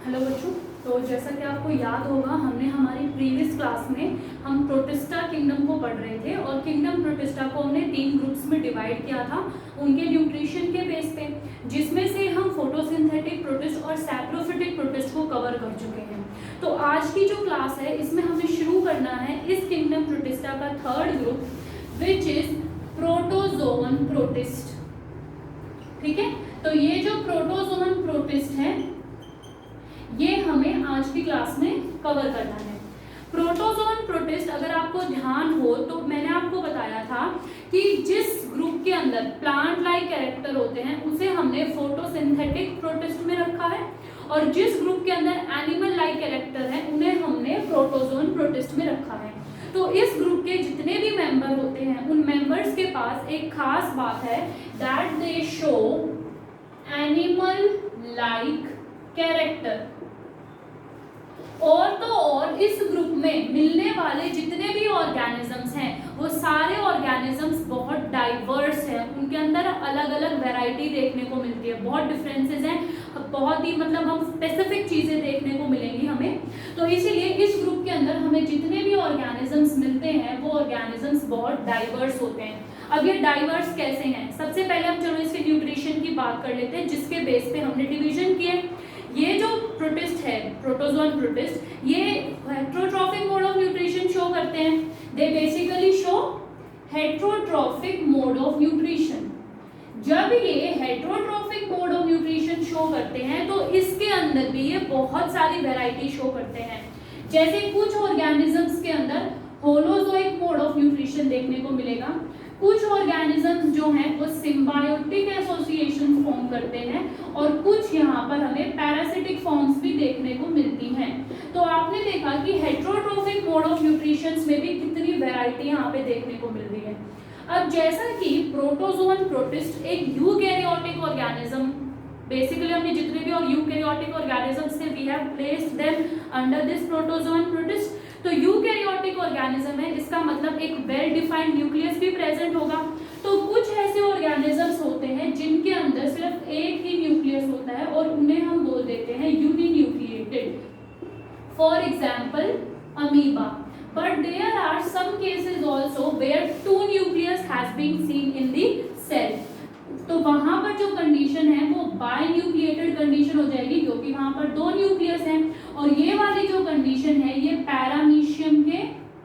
Hello बच्चों, तो जैसा कि आपको याद होगा हमने हमारी प्रीवियस क्लास में हम प्रोटिस्टा किंगडम को पढ़ रहे थे और किंगडम प्रोटिस्टा को हमने 3 ग्रुप्स में डिवाइड किया था उनके न्यूट्रिशन के बेस पे, जिसमें से हम फोटोसिंथेटिक प्रोटिस्ट और सैप्रोफिटिक प्रोटिस्ट को कवर कर चुके हैं। तो आज की जो क्लास है इसमें हमें शुरू करना है इस किंगडम प्रोटिस्टा का third group which is protozoan protist. ठीक है, तो ये जो प्रोटोजोवन प्रोटिस्ट है ये हमें आज की क्लास में कवर करना है। प्रोटोजोवन प्रोटिस्ट अगर आपको ध्यान हो तो मैंने आपको बताया था कि जिस ग्रुप के अंदर प्लांट लाइक कैरेक्टर होते हैं उसे हमने फोटोसिंथेटिक प्रोटिस्ट में रखा है और जिस ग्रुप के अंदर एनिमल लाइक कैरेक्टर है उन्हें हमने प्रोटोजोवन प्रोटिस्ट में रखा है। तो इस ग्रुप के जितने भी मेंबर होते हैं उन मेंबर्स के पास एक खास बात है that they show animal like character. और तो और इस ग्रुप में मिलने वाले जितने भी ऑर्गेनिजम्स हैं वो सारे ऑर्गेनिजम्स बहुत डाइवर्स हैं, उनके अंदर अलग अलग वैरायटी देखने को मिलती है, बहुत डिफरेंसेस हैं, बहुत ही मतलब हम स्पेसिफिक चीजें देखने को मिलेंगी हमें। तो इसीलिए इस ग्रुप के अंदर हमें जितने भी ऑर्गेनिजम्स मिलते हैं वो ऑर्गेनिजम्स बहुत डाइवर्स होते हैं। अब ये डाइवर्स कैसे हैं, सबसे पहले हम चलो इसके न्यूट्रिशन की बात कर लेते हैं जिसके बेस पे हमने डिवीजन किए। ये जो प्रोटिस्ट है प्रोटोजोवन प्रोटिस्ट, ये heterotrophic mode of nutrition show करते हैं। They basically show heterotrophic mode of nutrition. जब ये heterotrophic mode of nutrition show करते हैं तो इसके अंदर भी ये बहुत सारी वैरायटी शो करते हैं। जैसे कुछ ऑर्गेनिजम्स के अंदर होलोजोइक मोड ऑफ न्यूट्रिशन देखने को मिलेगा, कुछ ऑर्गेनिजम्स जो हैं वो सिम्बायोटिक एसोसिएशन फॉर्म करते हैं और कुछ यहाँ पर हमें पैरासिटिक फॉर्म्स भी देखने को मिलती हैं। तो आपने देखा कि हेट्रोट्रॉफिक मोड ऑफ न्यूट्रिशंस में भी कितनी वैरायटी यहाँ पे देखने को मिल रही है। अब जैसा कि प्रोटोजोवन प्रोटिस्ट एक यूकैरियोटिक ऑर्गेनिज्म, बेसिकली हमने जितने भी और यूकैरियोटिक ऑर्गेनिजम्स थे we have placed them under this protozoan protist. तो यूकैरियोटिक ऑर्गेनिज्म है, इसका मतलब एक वेल डिफाइंड न्यूक्लियस भी प्रेजेंट होगा। तो कुछ ऐसे ऑर्गेनिजम्स होते हैं जिनके अंदर सिर्फ एक ही न्यूक्लियस होता है और उन्हें हम बोल देते हैं uninucleated, for example amoeba. But there are some cases also where 2 nucleus has been seen in the cell. तो वहां पर जो कंडीशन है वो बाइन्यूक्लिएटेड कंडीशन हो जाएगी क्योंकि वहां पर 2 न्यूक्लियस हैं, और ये वाली जो कंडीशन है ये पैरामीशियम के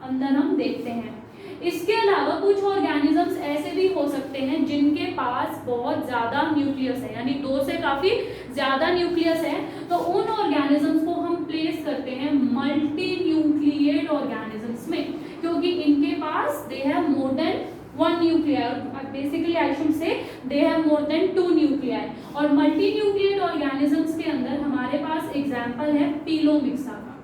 अंदर हम देखते हैं। इसके अलावा कुछ ऑर्गेनिजम्स ऐसे भी हो सकते हैं जिनके पास बहुत ज्यादा न्यूक्लियस है, यानी 2 से काफी ज्यादा न्यूक्लियस है, तो उन ऑर्गेनिजम्स को हम प्लेस करते हैं मल्टी न्यूक्लिएट ऑर्गेनिजम्स में, क्योंकि इनके पास they have more than 1 nuclear, basically I should say they have more than 2 nuclear. और मल्टी न्यूक्लिएट ऑर्गेनिजम्स के अंदर हमारे पास एग्जांपल है पिलोमिक्सा का।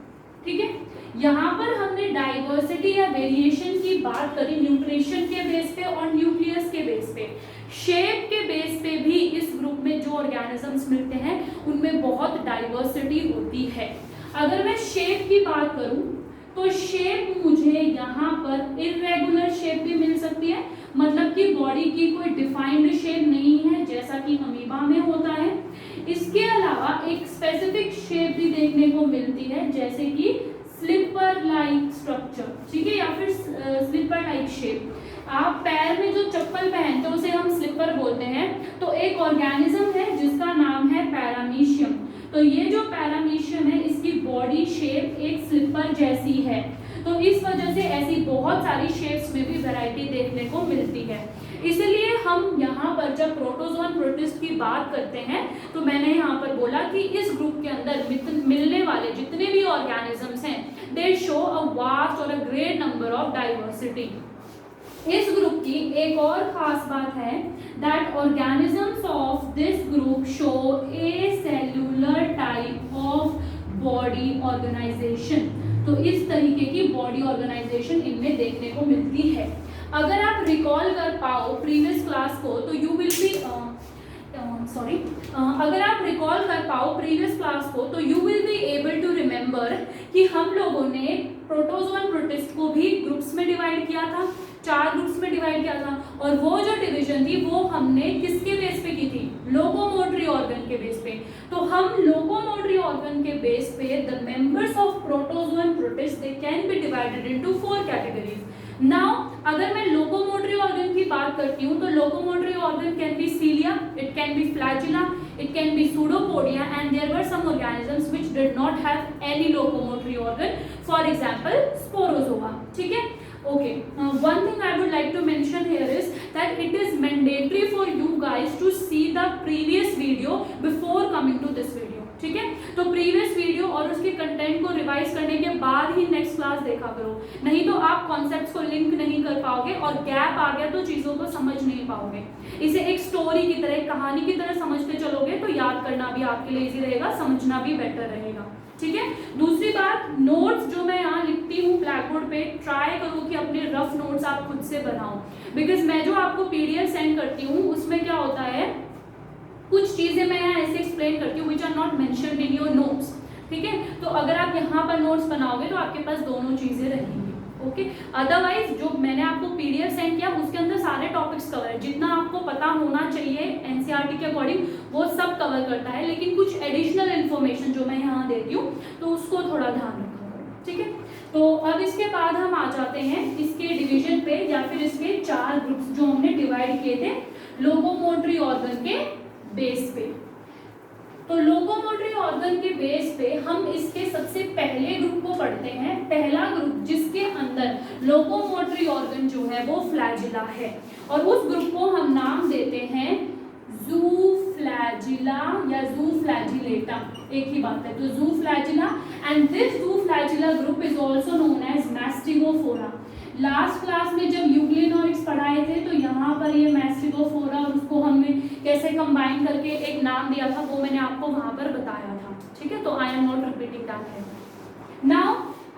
ठीक है, यहाँ पर हमने डाइवर्सिटी या वेरिएशन की बात करी न्यूट्रिशन के बेस पे और न्यूक्लियस के बेस पे। शेप के बेस पे भी इस ग्रुप में जो ऑर्गेनिजम्स मिलते हैं उनमें बहुत डाइवर्सिटी होती है। अगर मैं शेप की बात करूं तो शेप मुझे यहाँ पर इर्रेगुलर शेप भी मिल सकती है, मतलब कि बॉडी की कोई डिफाइंड शेप नहीं है जैसा कि अमीबा में होता है। इसके अलावा एक स्पेसिफिक शेप भी देखने को मिलती है जैसे कि स्लिपर लाइक स्ट्रक्चर, ठीक है, या फिर स्लिपर लाइक शेप। आप पैर में जो चप्पल पहनते हैं उसे हम स्लिपर बोलते हैं। तो एक ऑर्गेनिज्म है जिसका नाम है पैरामीशियम। तो ये जो पैरामीशियम है इसकी बॉडी शेप एक स्लिपर जैसी है। तो इस वजह से ऐसी बहुत सारी शेप्स में भी वैरायटी देखने को मिलती है। इसलिए हम यहाँ पर जब प्रोटोजोवन प्रोटिस्ट की बात करते हैं तो मैंने यहाँ पर बोला कि इस ग्रुप के अंदर मिलने वाले जितने भी ऑर्गेनिजम्स हैं दे शो अ वास्ट और a great number of diversity. इस ग्रुप की एक और खास बात है that organisms of this group show a cellular type of body organisation. तो इस तरीके की बॉडी ऑर्गेनाइजेशन इनमें देखने को मिलती है। अगर आप रिकॉल कर पाओ प्रीवियस क्लास को तो यू विल बी अगर आप रिकॉल कर पाओ प्रीवियस क्लास को तो you will be able to remember कि हम लोगों ने प्रोटोजोवन प्रोटिस्ट को भी ग्रुप्स में डिवाइड किया था, 4 ग्रुप्स में डिवाइड किया था, और वो जो डिवीजन थी वो हमने किसके बेस पे की थी, लोकोमोटरी ऑर्गन ऑर्गन के बेस पे। तो हम लोकोमोटरी ऑर्गन के बेस पे the members of protozoa protist they can be divided into 4 categories. Now अगर मैं लोकोमोटरी ऑर्गन की बात करती हूँ तो locomotory organ can be cilia, it can be flagella, it can be pseudopodia, and there were some organisms which did not have any locomotory organ, for example sporozoa. ठीक है, okay. One thing I would like to mention here is that it is mandatory for you guys to see the previous video before coming to this video. ठीक है, तो previous video और उसके content को revise करने के बाद ही next class देखा करो, नहीं तो आप कॉन्सेप्ट्स को लिंक नहीं कर पाओगे और गैप आ गया तो चीजों को समझ नहीं पाओगे। इसे एक स्टोरी की तरह, कहानी की तरह समझते चलोगे तो याद करना भी आपके लिए इजी रहेगा, समझना भी बेटर रहेगा। ठीक है, दूसरी बात, नोट्स जो मैं यहाँ लिखती हूँ ब्लैक बोर्ड पे, ट्राई करो कि अपने रफ नोट्स आप खुद से बनाओ, बिकॉज मैं जो आपको पीडीएफ सेंड करती हूँ उसमें क्या होता है, कुछ चीजें मैं यहाँ ऐसे एक्सप्लेन करती हूँ which are not mentioned in your notes. ठीक है, तो अगर आप यहाँ पर नोट्स बनाओगे तो आपके पास दोनों चीजें रहेंगी। ओके, अदरवाइज जो मैंने आपको पीडीएफ सेंड किया उसके अंदर सारे टॉपिक्स कवर है, जितना आपको पता होना चाहिए एनसीईआरटी के अकॉर्डिंग वो सब कवर करता है, लेकिन कुछ एडिशनल इन्फॉर्मेशन जो मैं यहाँ देती हूँ तो उसको थोड़ा ध्यान रखो। ठीक है, तो अब इसके बाद हम आ जाते हैं इसके डिवीजन पे, या फिर इसके 4 ग्रुप्स जो हमने डिवाइड किए थे लोकोमोटरी ऑर्गन के बेस पे। तो लोकोमोटरी ऑर्गन के बेस पे हम इसके सबसे पहले ग्रुप को पढ़ते हैं। पहला ग्रुप जिसके अंदर लोकोमोटरी ऑर्गन जो है वो फ्लैजिला है, और उस ग्रुप को हम नाम देते हैं ज़ूफ्लैजिला या ज़ूफ्लैजिलेटा, एक ही बात है। तो zooflagella, and this zooflagella group is also known as mastigophora. Last class में जब यूग्लिनोरिक्स पढ़ाए थे तो यहाँ पर ये मैस्टिगोफोरा और उसको हमने कैसे कंबाइन करके एक नाम दिया था वो मैंने आपको वहाँ पर बताया था। ठीक है, तो I am not repeating that. Now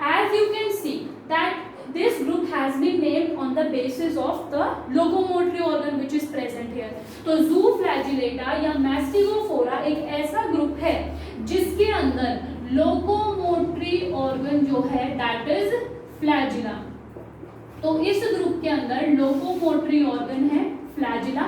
as you can see that this group has been named on the basis of the locomotory organ which is present here. तो ज़ूफ्लैजिलेटा या मैस्टिगोफोरा एक ऐसा ग्रुप है जिसके अंदर लोकोमोटरी ऑर्गन जो है दैट इज फ्लैजिला। तो इस ग्रुप के अंदर लोकोमोटरी ऑर्गन है फ्लैजिला।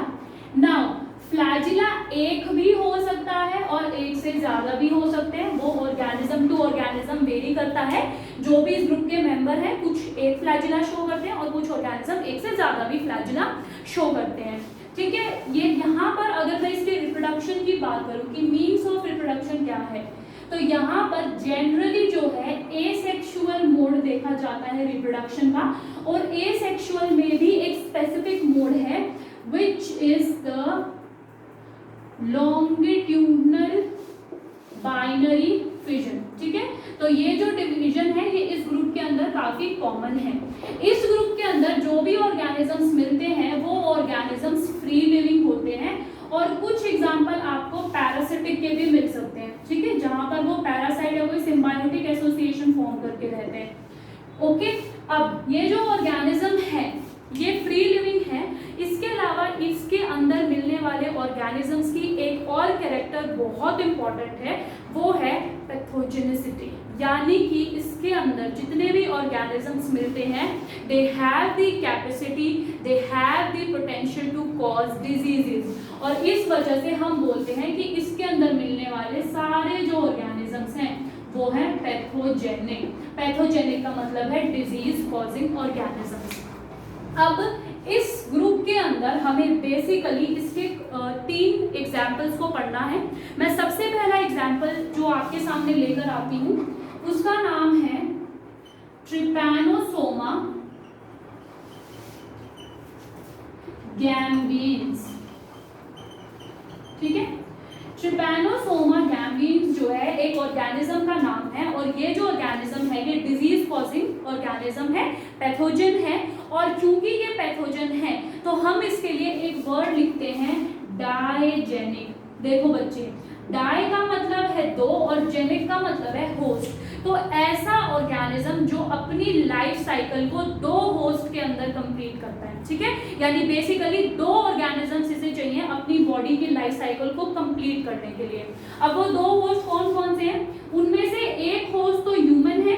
नाउ फ्लैजिला एक भी हो सकता है और एक से ज्यादा भी हो सकते हैं, वो ऑर्गेनिज्म टू ऑर्गेनिज्म वेरी करता है। जो भी इस ग्रुप के मेंबर हैं कुछ एक फ्लैजिला शो करते हैं और कुछ ऑर्गेनिज्म एक से ज्यादा भी फ्लैजिला शो करते हैं। ठीक है, ये यहाँ पर अगर मैं इसके रिप्रोडक्शन की बात करूँ कि मीन्स ऑफ रिप्रोडक्शन क्या है, तो यहाँ पर जनरली जो है एसेक्सुअल मोड देखा जाता है रिप्रोडक्शन का, और एसेक्सुअल में भी एक स्पेसिफिक मोड है विच is the longitudinal binary fission. ठीक है, तो ये जो डिवीजन है ये इस ग्रुप के अंदर काफी कॉमन है। इस ग्रुप के अंदर जो भी ऑर्गेनिजम्स मिलते हैं वो ऑर्गेनिजम्स फ्री लिविंग होते हैं, और कुछ एग्जांपल आपको पैरासिटिक के भी मिल सकते हैं। ठीक है, जहां पर वो पैरासाइट या कोई सिम्बायोटिक एसोसिएशन फॉर्म करके रहते हैं। ओके, अब ये जो ऑर्गेनिज्म है ये फ्री लिविंग है। इसके अलावा इसके अंदर मिलने वाले ऑर्गेनिजम्स की एक और कैरेक्टर बहुत इंपॉर्टेंट है, वो है पैथोजेनिसिटी, यानी कि इसके अंदर जितने भी ऑर्गेनिजम्स मिलते हैं they have the capacity, they have the potential to cause diseases, और इस वजह से हम बोलते हैं कि इसके अंदर मिलने वाले सारे जो ऑर्गेनिजम्स हैं वो है पैथोजेनिक। पैथोजेनिक का मतलब है डिजीज कॉजिंग ऑर्गेनिजम्स। अब इस ग्रुप के अंदर हमें बेसिकली इसके 3 एग्जाम्पल्स को पढ़ना है। मैं सबसे पहला एग्जाम्पल जो आपके सामने लेकर आती हूँ उसका नाम है ट्रिपैनोसोमा गैम्बियंस। ठीक है, ट्रिपैनोसोमा गैम्बियंस जो है एक ऑर्गेनिज्म का नाम है, और ये जो ऑर्गेनिज्म है ये डिजीज कॉजिंग ऑर्गेनिज्म है, पैथोजन है, और क्योंकि ये पैथोजन है तो हम इसके लिए एक वर्ड लिखते हैं डायजेनिक। देखो बच्चे, डाई का मतलब है 2 और जेनिक का मतलब है होस्ट। तो ऐसा ऑर्गेनिज्म जो अपनी लाइफ साइकिल को 2 होस्ट के अंदर कंप्लीट करता है। ठीक है, यानी बेसिकली 2 ऑर्गेनिजम्स इसे चाहिए अपनी बॉडी की लाइफ साइकिल को कंप्लीट करने के लिए। अब वो 2 होस्ट कौन कौन से हैं? उनमें से एक होस्ट तो ह्यूमन है,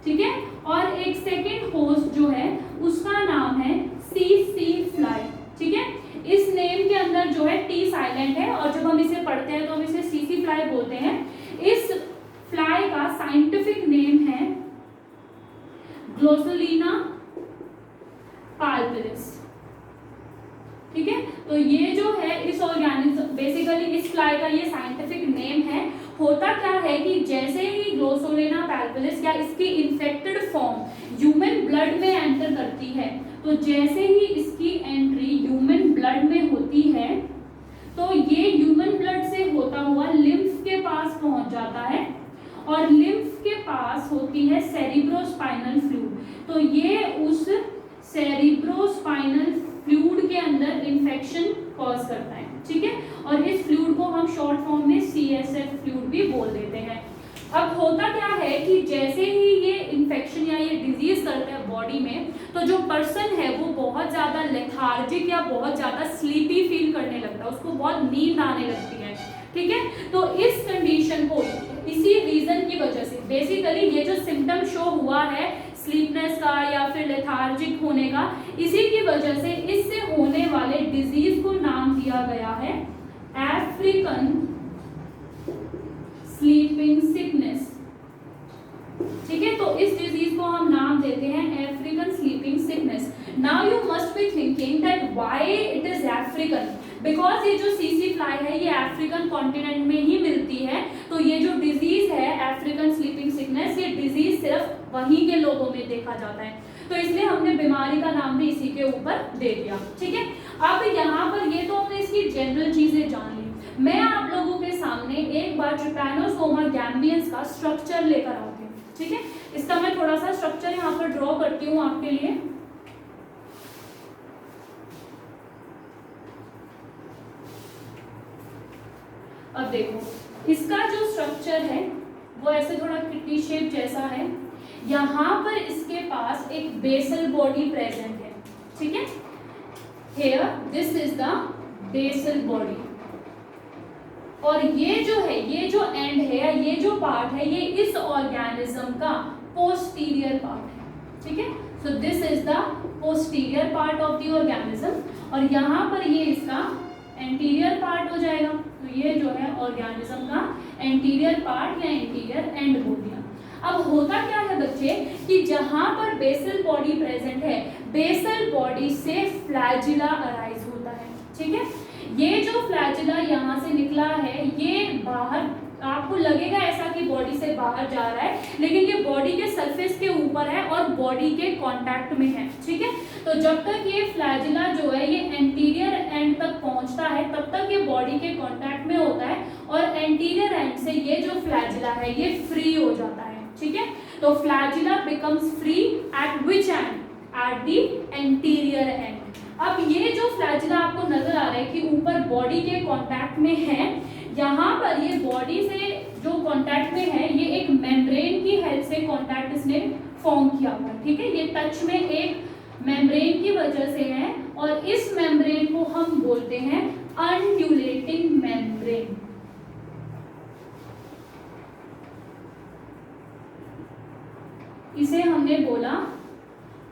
ठीक है, और एक सेकेंड होस्ट जो है उसका नाम है सी फ्लाई। ठीक है, इस नेम के अंदर जो है टी साइलेंट है, और जब हम इसे पढ़ते हैं तो हम इसे सीसी फ्लाई बोलते हैं। इस फ्लाई का साइंटिफिक नेम है ग्लोसोलिना पाल्पिलिस। ठीक है, तो ये जो है इस ऑर्गेनिज्म, बेसिकली इस फ्लाई का ये साइंटिफिक नेम है। होता क्या है कि जैसे ही ग्लोसोलिना पाल्पिलिस या इसकी इन्फेक्टेड फॉर्म ह्यूमन ब्लड में एंटर करती है, तो जैसे ही इसकी एंट्री ह्यूमन ब्लड में होती है तो ये ह्यूमन ब्लड से होता हुआ लिम्फ के पास पहुंच जाता है, और लिम्फ के पास होती है सेरिब्रोस्पाइनल फ्लूइड। तो ये उस सेरिब्रोस्पाइनल फ्लूइड के अंदर इन्फेक्शन कॉज करता है। ठीक है, और इस फ्लूइड को हम शॉर्ट फॉर्म में CSF फ्लूइड भी बोल देते हैं। अब होता क्या है कि जैसे ही ये इन्फेक्शन या ये डिजीज करता है बॉडी में, तो जो पर्सन है वो बहुत ज़्यादा लेथार्जिक या बहुत ज़्यादा स्लीपी फील करने लगता है, उसको बहुत नींद आने लगती है। ठीक है, तो इस कंडीशन को इसी रीजन की वजह से बेसिकली ये जो सिम्टम शो हुआ है स्लीपनेस का या फिर लेथार्जिक होने का, इसी की वजह से इससे होने वाले डिजीज को नाम दिया गया है अफ्रीकन स्लीपिंग सिकनेस। ठीक है, तो इस डिजीज को हम नाम देते हैं African sleeping sickness. Now you must be thinking that why it is African, because ये जो सीसी फ्लाई है ये अफ्रीकन कॉन्टिनेंट में ही मिलती है। तो ये जो डिजीज है अफ्रीकन स्लीपिंग सिकनेस, ये डिजीज सिर्फ वहीं के लोगों में देखा जाता है, तो इसलिए हमने बीमारी का नाम भी इसी के ऊपर दे दिया। ठीक है, अब यहाँ पर ये तो हमने इसकी जनरल चीजें जान ली। मैं आप लोगों के सामने एक बार ट्रिपैनोसोमा गैम्बियंस का स्ट्रक्चर लेकर आती हूँ। ठीक है, इसका मैं थोड़ा सा स्ट्रक्चर यहाँ पर ड्रॉ करती हूँ आपके लिए। अब देखो, इसका जो स्ट्रक्चर है वो ऐसे थोड़ा किडनी शेप जैसा है। यहाँ पर इसके पास एक बेसल बॉडी प्रेजेंट है। ठीक है, here this is the basal body, और ये जो है, ये जो एंड है या ये जो पार्ट है, ये इस ऑर्गेनिज्म का पोस्टीरियर पार्ट है। ठीक है, so this is the posterior part of the organism, और यहाँ पर ये इसका एंटीरियर पार्ट हो जाएगा। तो ये जो है ऑर्गेनिज्म का एंटीरियर पार्ट या एंटीरियर एंड बोल दिया। अब होता क्या है बच्चे कि जहां पर बेसल बॉडी प्रेजेंट है, बेसल बॉडी से फ्लैजिला अराइज होता है। ठीक है, ये जो फ्लैजिला यहाँ से निकला है ये बाहर, आपको लगेगा ऐसा कि बॉडी से बाहर जा रहा है, लेकिन ये बॉडी के सरफेस के ऊपर है और बॉडी के कांटेक्ट में है। ठीक है, तो जब तक ये फ्लैजिला जो है ये एंटीरियर एंड तक पहुंचता है तब तक ये बॉडी के कांटेक्ट में होता है, और एंटीरियर एंड से ये जो फ्लैजिला है ये फ्री हो जाता है। ठीक है, तो flagella becomes free at which and, at the anterior and. अब ये जो फ्लैजिला आपको नजर आ रहा है कि ऊपर बॉडी के कांटेक्ट में है, यहाँ पर ये बॉडी से जो कांटेक्ट में है ये एक मेम्ब्रेन की हेल्प से कांटेक्ट इसने फॉर्म किया हुआ है। ठीक है, ये टच में एक मेम्ब्रेन की वजह से है, और इस मेम्ब्रेन को हम बोलते हैं अनड्यूलेटिंग मेम्ब्रेन। इसे हमने बोला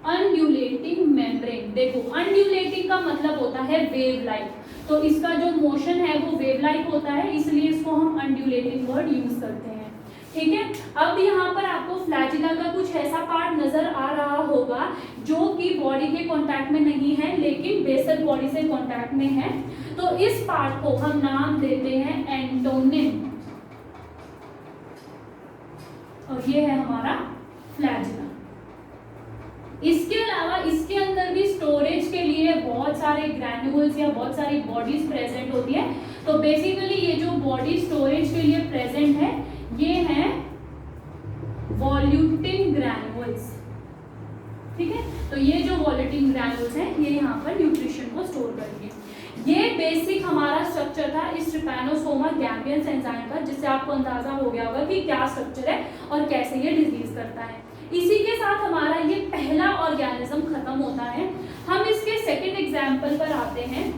अनड्यूलेटिंग मेम्ब्रेन। देखो, अनड्यूलेटिंग का मतलब होता है वेव लाइक, तो इसका जो मोशन है वो वेव लाइक होता है, इसलिए इसको हम अनड्यूलेटिंग वर्ड यूज करते हैं। ठीक है, अब यहाँ पर आपको फ्लैजिला का कुछ ऐसा पार्ट नजर आ रहा होगा जो कि बॉडी के कांटेक्ट में नहीं है लेकिन बेसल बॉडी से कांटेक्ट में है, तो इस पार्ट को हम नाम देते हैं एंटोनिम, और ये है हमारा फ्लैजिला। इसके अलावा इसके अंदर भी स्टोरेज के लिए बहुत सारे ग्रैन्यूल्स या बहुत सारी बॉडीज प्रेजेंट होती है। तो बेसिकली ये जो बॉडी स्टोरेज के लिए प्रेजेंट है ये है वॉल्यूटिन ग्रैन्यूल्स। ठीक है, तो ये जो वॉल्यूटिन ग्रैन्यूल्स हैं ये यहाँ पर न्यूट्रिशन को स्टोर करेंगे। ये बेसिक हमारा स्ट्रक्चर था इस ट्रिपैनोसोमा गैम्बियंस एंजाइम का, जिससे आपको अंदाजा हो गया होगा कि क्या स्ट्रक्चर है और कैसे ये डिजीज करता है। इसी के साथ हमारा ये पहला ऑर्गेनिज्म खत्म होता है। हम इसके सेकंड एग्जाम्पल पर आते हैं।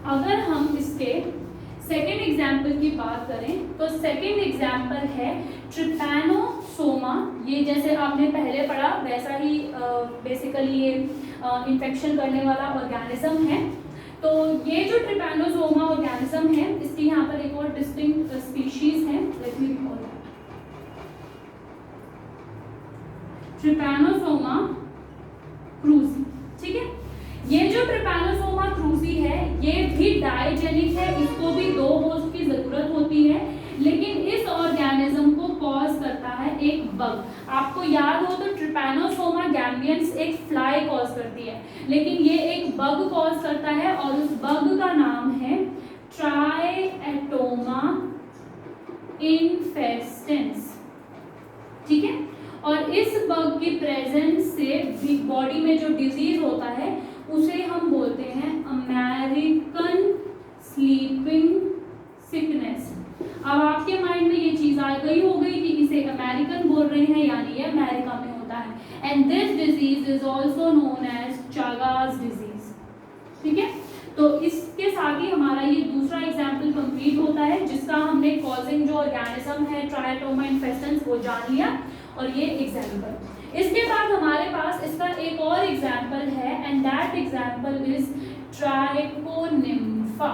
अगर हम इसके सेकेंड एग्जाम्पल की बात करें तो सेकेंड एग्जाम्पल है ट्रिपैनोसोमा। ये जैसे आपने पहले पढ़ा वैसा ही बेसिकली ये इन्फेक्शन करने वाला ऑर्गेनिज्म है। तो ये जो ट्रिपैनोसोमा ऑर्गेनिज्म है इसकी यहाँ पर एक और डिस्टिंक्ट स्पीशीज है, let me recall that. Trypanosoma cruzi, ठीक है। ये जो ट्रिपैनोसोमा क्रूजी है ये भी डाइजेनिक है, इसको भी 2 होस्ट की जरूरत होती है, लेकिन इस ऑर्गेनिज्म को कॉज करता है एक बग। आपको याद हो तो ट्रिपैनोसोमा गैम्बियंस एक फ्लाई कॉज करती है, लेकिन ये एक बग कॉज करता है और उस बग का नाम है ट्राइएटोमा इन्फेस्टेंस, ठीक है। और इस बग की प्रेजेंस से बॉडी में जो डिजीज होता है उसे हम बोलते हैं अमेरिकन स्लीपिंग सिकनेस। अब आपके माइंड में ये चीज आ गई हो गई कि इसे अमेरिकन बोल रहे हैं यानी ये अमेरिका में होता है। And this disease is also known as Chagas disease, ठीक है। तो इसके साथ ही हमारा ये दूसरा एग्जाम्पल कंप्लीट होता है, जिसका हमने कॉजिंग जो ऑर्गेनिज्म है ट्राइएटोमा इन्फेस्टेंस वो जान लिया और ये एग्जाम्पल। इसके बाद हमारे पास इसका एक और एग्जाम्पल है and that example is Trichonympha.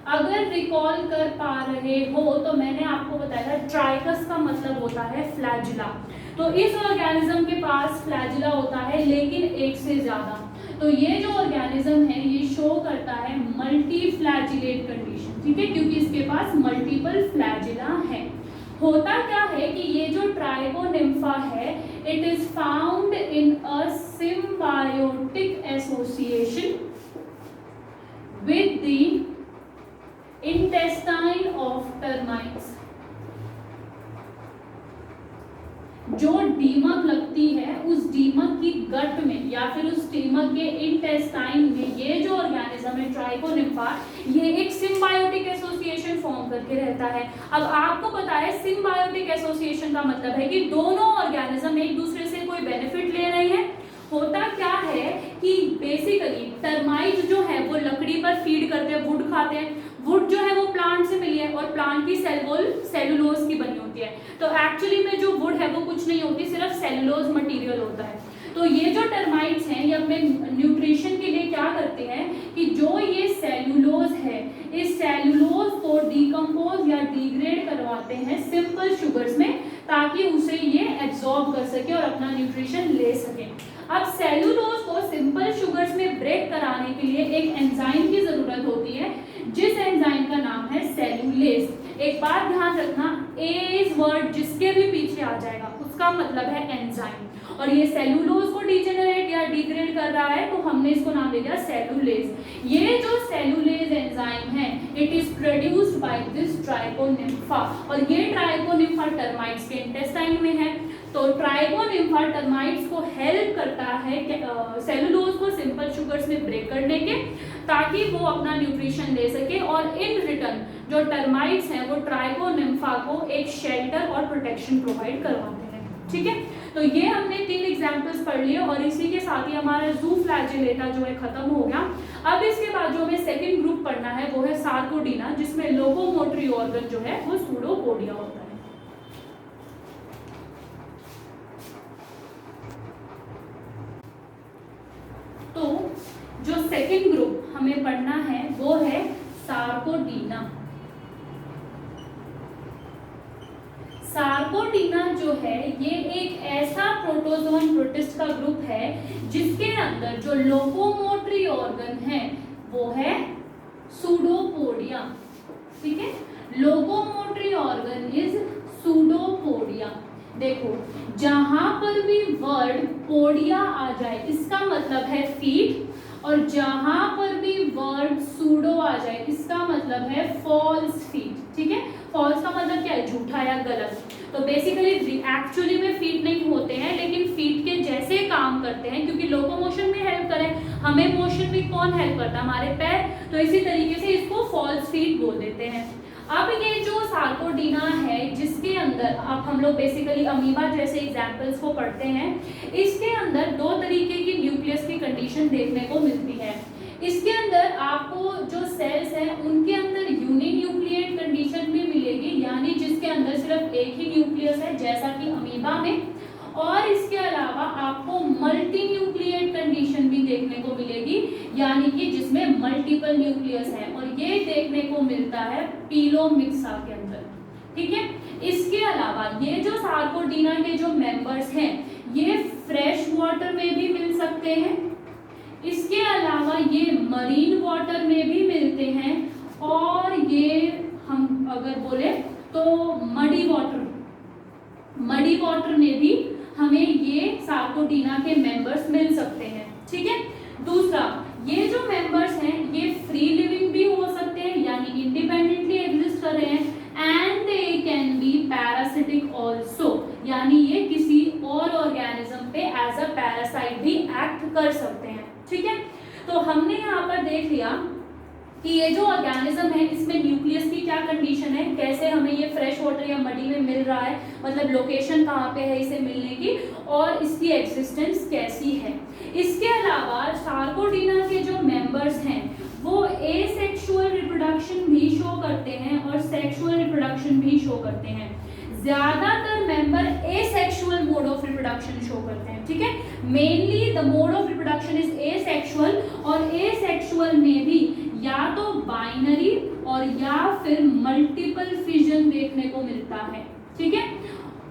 अगर रिकॉल कर पा रहे हो तो मैंने आपको बताया ट्राइकस का मतलब होता है फ्लैजिला। तो इस ऑर्गेनिज्म के पास फ्लैजिला होता है लेकिन एक से ज्यादा। तो ये जो ऑर्गेनिज्म है ये शो करता है मल्टी फ्लैजिलेट कंडीशन, ठीक है, क्योंकि इसके पास मल्टीपल फ्लैजिला है। होता क्या है कि ये जो ट्राइकोनिम्फा है it is found in a symbiotic association with the intestine of termites. जो डीमक लगती है उस डीमक की गट में या फिर उस डीमक के इंटेस्टाइन में ये जो ऑर्गेनिज्म है ट्राइकोनिम्फा ये एक सिम्बायोटिक एसोसिएशन फॉर्म करके रहता है। अब आपको पता है सिम्बायोटिक एसोसिएशन का मतलब है कि दोनों ऑर्गेनिज्म एक दूसरे से कोई बेनिफिट ले रहे हैं। होता क्या है कि बेसिकली टर्माइट जो है वो लकड़ी पर फीड करते हैं, वुड खाते हैं। वुड जो है वो प्लांट से मिली है और प्लांट की सेल वॉल सेलुलोज की बनी होती है। तो एक्चुअली में जो वुड है वो कुछ नहीं होती, सिर्फ सेलुलोज मटेरियल होता है। तो ये जो टर्माइट्स हैं ये अपने न्यूट्रिशन के लिए क्या करते हैं कि जो ये सेलुलोज है इस सेलुलोज को डिकम्पोज या डिग्रेड करवाते हैं सिंपल शुगर्स में, ताकि उसे ये एब्जॉर्ब कर सके और अपना न्यूट्रिशन ले सके। अब सेलुलोज को सिंपल शुगर्स में ब्रेक कराने के लिए एक एंजाइम की जरूरत होती है, जिस एंजाइम का नाम है सेलुलेज। एक बात ध्यान रखना, एज वर्ड जिसके भी पीछे आ जाएगा उसका मतलब है एंजाइम, और ये सेलुलोज को डिजेनरेट या डिग्रेड कर रहा है तो हमने इसको नाम दे दिया सेलुलेज। ये जो सेलुलेज एंजाइम है it is produced by this Trichonympha, और ये ट्राइकोनिम्फा टर्माइट्स के इंटेस्टाइन में है। तो ट्राइकोनिम्फा टर्माइट्स को हेल्प करता है सेलुलोज को सिंपल शुगर्स में ब्रेक करने के, ताकि वो अपना न्यूट्रिशन ले सके, और इन रिटर्न जो टर्माइट्स हैं वो ट्राइकोनिम्फा को एक शेल्टर और प्रोटेक्शन प्रोवाइड करवाते हैं, ठीक है। तो ये हमने 3 एग्जांपल्स पढ़ लिए और इसी के साथ ही हमारा जू फ्लैजिलेटा जो है खत्म हो गया। अब इसके बाद जो हमें सेकंड ग्रुप पढ़ना है वो है सार्कोडीना, जिसमें लोकोमोटरी ऑर्गन जो है वो सूडोपोडिया होता है। तो जो सेकंड ग्रुप हमें पढ़ना है वो है सार्कोडीना। सार्कोडीना जो है ये एक ऐसा प्रोटोजोन प्रोटिस्ट का ग्रुप है जिसके अंदर जो लोकोमोटरी ऑर्गन है वो है सूडोपोडिया, ठीक है। Locomotory organ is pseudopodia. देखो जहां पर भी वर्ड पोडिया आ जाए इसका मतलब है फीट, और जहां पर भी वर्ड सूडो आ जाए इसका मतलब है फॉल्स फीट, ठीक है। फॉल्स का मतलब क्या है, झूठा या गलत। तो बेसिकली एक्चुअली में फीट नहीं होते हैं लेकिन फीट के जैसे काम करते हैं, क्योंकि लोकोमोशन में हेल्प करें, हमें मोशन में कौन हेल्प करता है, हमारे पैर। तो इसी तरीके से इसको फॉल्स फीट बोल देते हैं। अब ये जो सार्कोडीना है जिसके अंदर अब हम लोग बेसिकली अमीबा जैसे एग्जाम्पल्स को पढ़ते हैं, इसके अंदर 2 तरीके की न्यूक्लियस की कंडीशन देखने को मिलती है। इसके अंदर आपको जो सेल्स हैं उनके अंदर यूनिन्यूक्लियस यानी जिसके अंदर सिर्फ एक ही न्यूक्लियस है जैसा कि अमीबा में, और इसके अलावा आपको मल्टी न्यूक्लिएट कंडीशन भी देखने को मिलेगी, यानी कि जिसमें मल्टीपल न्यूक्लियस है, और ये देखने को मिलता है पीलोमिक्सा के अंदर। ठीक है, इसके अलावा ये जो सार्कोडीना के जो मेंबर्स हैं ये फ्रेश वाटर में भी मिल सकते हैं, इसके अलावा ये मरीन वाटर में भी मिलते हैं, और ये हम अगर बोले तो मडी वाटर में भी हमें ये सार्कोडीना के मेंबर्स मिल सकते हैं। ठीक है, दूसरा ये जो मेंबर्स हैं ये फ्री लिविंग भी हो सकते हैं, यानी इंडिपेंडेंटली एग्जिस्ट कर रहे हैं, and they can B parasitic also, यानी ये किसी और ऑर्गेनिज्म पे एज अ पैरासाइट भी एक्ट कर सकते हैं। ठीक है, तो हमने यहाँ पर देख लिया कि ये जो ऑर्गेनिज्म है इसमें न्यूक्लियस की क्या कंडीशन है, कैसे हमें ये फ्रेश वाटर या मडी में मिल रहा है, मतलब लोकेशन कहाँ पे है इसे मिलने की, और इसकी एग्जिस्टेंस कैसी है। इसके अलावा सार्कोडीना के जो मेंबर्स हैं वो एसेक्सुअल रिप्रोडक्शन भी शो करते हैं और सेक्सुअल रिप्रोडक्शन भी शो करते हैं। ज्यादातर member asexual mode of reproduction show करते हैं। ठीक है, mainly the mode of reproduction is asexual, और एसेक्सुअल में भी या तो बाइनरी और या फिर मल्टीपल फिजन देखने को मिलता है। ठीक है,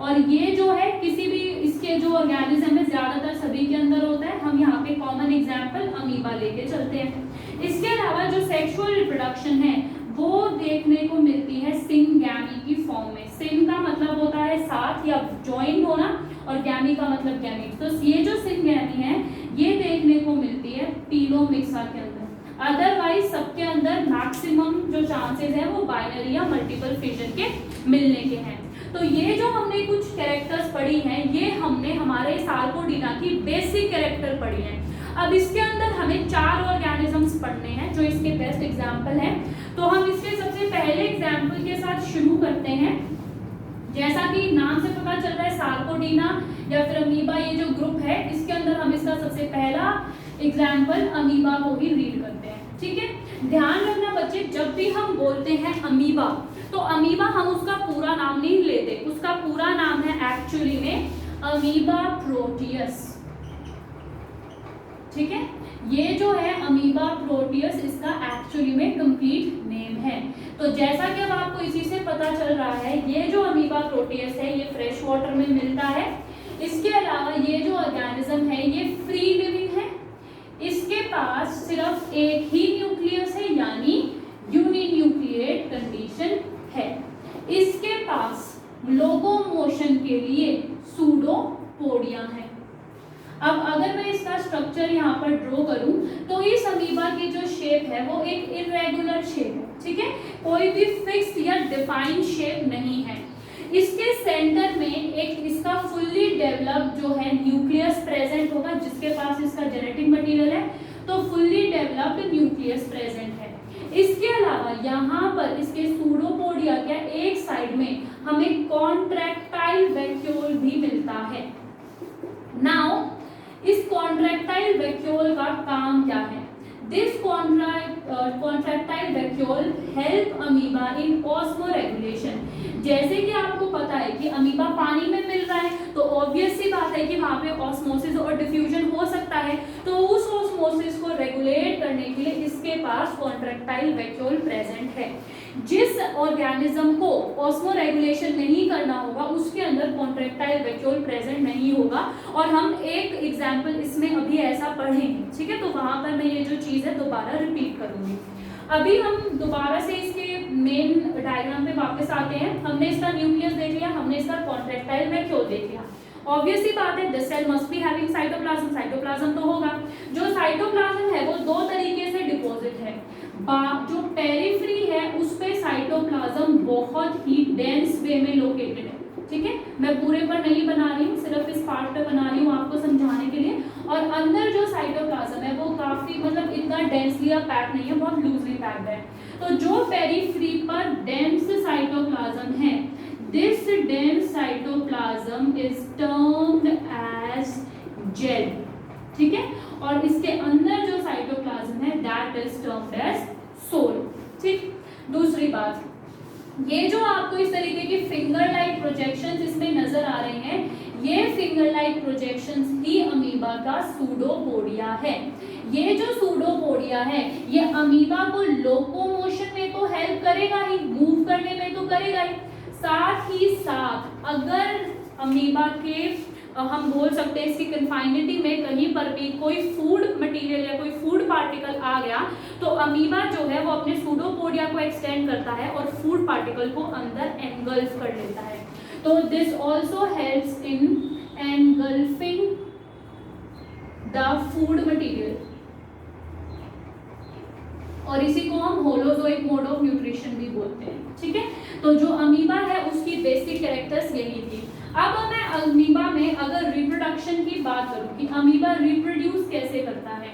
और ये जो है किसी भी इसके जो ऑर्गेनिज्म है ज्यादातर सभी के अंदर होता है। हम यहाँ पे कॉमन एग्जांपल अमीबा लेके चलते हैं। इसके अलावा जो सेक्सुअल रिप्रोडक्शन है वो देखने को मिलती है सिंगैमी की फॉर्म में। सिंग का मतलब होता है साथ या ज्वाइन होना, और गैमी का मतलब गैमीट। तो ये जो सिंगैमी है ये देखने को मिलती है पीलोमिक्सा के अंदर। अदरवाइज सबके अंदर मैक्सिमम जो चांसेस है वो बाइनरी या मल्टीपल फिजन के मिलने के हैं। तो ये जो हमने कुछ कैरेक्टर्स पढ़ी हैं ये हमने हमारे सार्कोडीना की बेसिक कैरेक्टर पढ़ी हैं। अब इसके अंदर हमें 4 ऑर्गेनिजम्स पढ़ने हैं जो इसके बेस्ट एग्जाम्पल हैं। तो हम इसके सबसे पहले एग्जाम्पल के साथ शुरू करते हैं। जैसा कि नाम से पता चल रहा है सार्कोडीना या फिर अमीबा ये जो ग्रुप है इसके अंदर हम इसका सबसे पहला एग्जाम्पल अमीबा को ही रीड करते हैं। ठीक है, ध्यान रखना बच्चे, जब भी हम बोलते हैं अमीबा तो अमीबा हम उसका पूरा नाम नहीं लेते, उसका पूरा नाम है एक्चुअली में अमीबा प्रोटियस। ठीक है, ये जो है अमीबा प्रोटियस इसका एक्चुअली में कंप्लीट नेम है। तो जैसा कि अब आपको इसी से पता चल रहा है ये जो अमीबा प्रोटियस है ये फ्रेश वाटर में मिलता है। इसके अलावा ये जो ऑर्गेनिज्म है ये फ्री लिविंग है, इसके पास सिर्फ एक ही न्यूक्लियस है यानी यूनिन्यूक्लिएट कंडीशन है। इसके पास लोकोमोशन के लिए सूडोपोडिया है। अब अगर मैं इसका स्ट्रक्चर यहाँ पर ड्रॉ करूं तो इस अमीबा की जो शेप है वो एक इरेगुलर शेप है। ठीक है, कोई भी फिक्स्ड या डिफाइंड शेप नहीं है। इसके सेंटर में एक इसका फुल्ली डेवलप्ड जो है न्यूक्लियस प्रेजेंट होगा, जिसके पास इसका जेनेटिक मटेरियल है तो फुल्ली डेवलप्ड न्यूक्लियस प्रेजेंट है। इसके अलावा यहाँ पर इसके सूडोपोडिया के एक साइड में हमें कॉन्ट्रैक्टाइल वैक्यूल भी मिलता है। नाउ इस कॉन्ट्रैक्टाइल वैक्यूल का काम क्या है? This contractile vacuole help amoeba in osmoregulation. जैसे कि आपको पता है कि अमीबा पानी में मिल रहा है तो ऑब्वियस सी बात है कि वहां पे ऑस्मोसिस और डिफ्यूजन हो सकता है, तो उस ऑस्मोसिस को रेगुलेट करने के लिए इसके पास कॉन्ट्रैक्टाइल वैक्यूल प्रेजेंट है। जिस ऑर्गेनिज्म को ऑस्मोरेगुलेशन नहीं करना होगा उसके अंदर कॉन्ट्रैक्टाइल वैक्यूल प्रेजेंट नहीं होगा, और हम एक एग्जांपल इसमें अभी ऐसा पढ़ेंगे। ठीक है, तो वहां पर मैं ये जो चीज है दोबारा रिपीट करूंगी। अभी हम दोबारा से इसके मेन डायग्राम पे वापस आते हैं। हमने इसका न्यूक्लियस देख लिया, हमने इसका कॉन्ट्रैक्टाइल वैक्यूल देख लिया। ऑब्वियस सी बात है the cell must be having cytoplasm, cytoplasm तो होगा। जो साइटोप्लाज्म है वो 2 तरीके से डिपॉजिट है। जो पेरिफेरी है उस पे साइटोप्लाज्म बहुत ही डेंस वे में लोकेटेड है। ठीक है, मैं पूरे पर नहीं बना रही हूँ, सिर्फ इस पार्ट पे बना रही हूँ आपको समझाने के लिए। और अंदर जो साइटोप्लाज्म है वो काफी मतलब इतना डेंसली पैक नहीं है, बहुत लूजली पैक्ड है। तो जो पेरिफेरी पर डेंस साइटोप्लाज्म है, this dense cytoplasm is termed as gel. ठीक है, और इसके अंदर जो साइटोप्लाज्म है that is termed as sol. ठीक, दूसरी बात, ये जो आपको इस तरीके के फिंगर लाइक प्रोजेक्शंस इसमें नजर आ रहे हैं, ये फिंगर लाइक प्रोजेक्शंस ही अमीबा का सूडोपोडिया है। ये जो सूडोपोडिया है ये अमीबा को लोकोमोशन में तो हेल्प करेगा ही, मूव करने में तो करेगा ही, साथ ही साथ अगर अमीबा के हम बोल सकते हैं इसकी कन्फाइनिटी में कहीं पर भी कोई फूड मटेरियल या कोई फूड पार्टिकल आ गया तो अमीबा जो है वो अपने सूडोपोडिया को एक्सटेंड करता है और फूड पार्टिकल को अंदर एंगल्फ कर लेता है। तो this also helps in engulfing the food material, और इसी को हम होलोजोइक मोड ऑफ न्यूट्रिशन भी बोलते हैं। ठीक है, तो जो अमीबा है उसकी बेसिक कैरेक्टर्स यही थी। अब मैं अमीबा में अगर रिप्रोडक्शन की बात करूं कि अमीबा रिप्रोड्यूस कैसे करता है,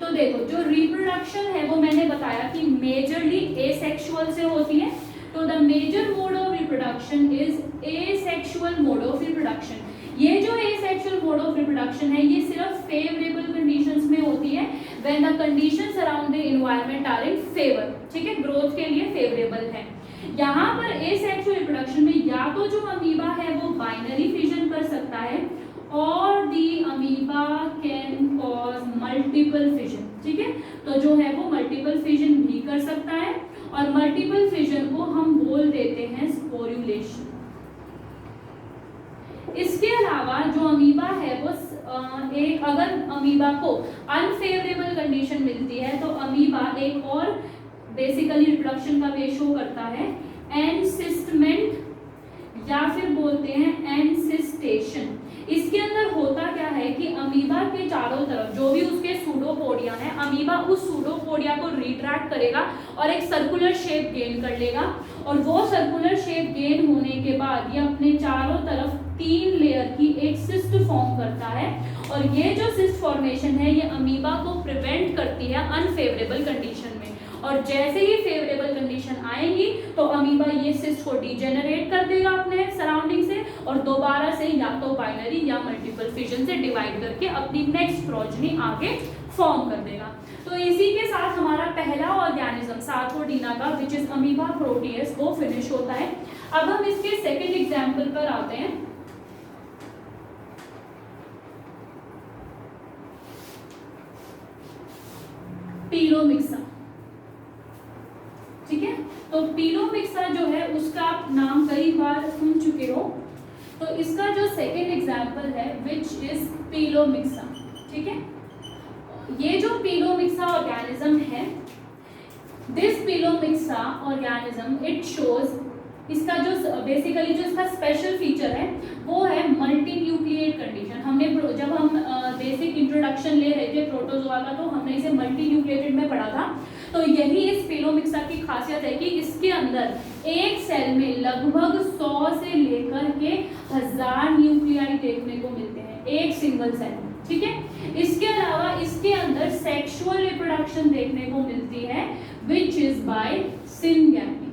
तो देखो जो रिप्रोडक्शन है वो मैंने बताया कि मेजरली एसेक्सुअल से होती है। तो the major mode of reproduction is asexual mode of reproduction. ये जो एसेक्सुअल मोड ऑफ रिप्रोडक्शन है ये सिर्फ फेवरेबल कंडीशंस में होती है, when the conditions around the environment are in favour. ठीक है, ग्रोथ के लिए फेवरेबल है। यहाँ पर एसेक्सुअल रिप्रोडक्शन में या तो जो अमीबा है वो बाइनरी फिजन कर सकता है और the amoeba can cause multiple fission. ठीक है, तो जो है वो मल्टीपल फिजन भी कर सकता है और मल्टीपल फिजन को हम बोल देते हैं स्पोरुलेशन। इसके अलावा जो अमीबा है वो एक अगर अमीबा को अनफेवरेबल कंडीशन मिलती है तो अमीबा एक और बेसिकली रिप्रोडक्शन का वे शो करता है, एनसिस्टमेंट या फिर बोलते हैं एनसिस्टेशन। इसके अंदर होता क्या है कि अमीबा के चारों तरफ जो भी उसके सूडोपोडिया है, अमीबा उस सूडोपोडिया को रिट्रैक्ट करेगा और एक सर्कुलर शेप गेन कर लेगा, और वो सर्कुलर शेप गेन होने के बाद ये अपने चारों तरफ 3 लेयर की एक सिस्ट फॉर्म करता है, और ये जो सिस्ट फॉर्मेशन है ये अमीबा को प्रिवेंट करती है अनफेवरेबल कंडीशन में, और जैसे ही फेवरेबल कंडीशन आएंगी तो अमीबा ये सिस्ट को डिजेनरेट कर देगा अपने सराउंडिंग से और दोबारा से या तो बाइनरी या मल्टीपल फिजन से डिवाइड करके अपनी नेक्स्ट प्रोजेनी आगे फॉर्म कर देगा। तो इसी के साथ हमारा पहला ऑर्गेनिज्म सार्थोडीना का विच इज अमीबा प्रोटियस वो फिनिश होता है। अब हम इसके सेकेंड एग्जाम्पल पर आते हैं। पीलोमिक्सा। ठीक है, तो पीलोमिक्सा जो है उसका आप नाम कई बार सुन चुके हो। तो इसका जो सेकेंड एग्जाम्पल है विच इज पीलोमिक्सा। ठीक है, ये जो पीलोमिक्सा ऑर्गेनिज्म है, दिस पीलोमिक्सा ऑर्गेनिज्म इट शोज, इसका जो बेसिकली जो इसका स्पेशल फीचर है वो है मल्टी न्यूक्लिएट कंडीशन। हमने जब हम बेसिक इंट्रोडक्शन ले रहे थे प्रोटोजोआ का तो हमने इसे मल्टी न्यूक्लिएटेड में पढ़ा था। तो यही इस पीलोमिक्सा की खासियत है कि इसके अंदर एक सेल में लगभग 100 से लेकर के 1000 न्यूक्लियाई देखने को मिलते हैं एक सिंगल सेल में। ठीक है, इसके अलावा इसके अंदर सेक्सुअल रिप्रोडक्शन देखने को मिलती है विच इज बाय सिनगैमी।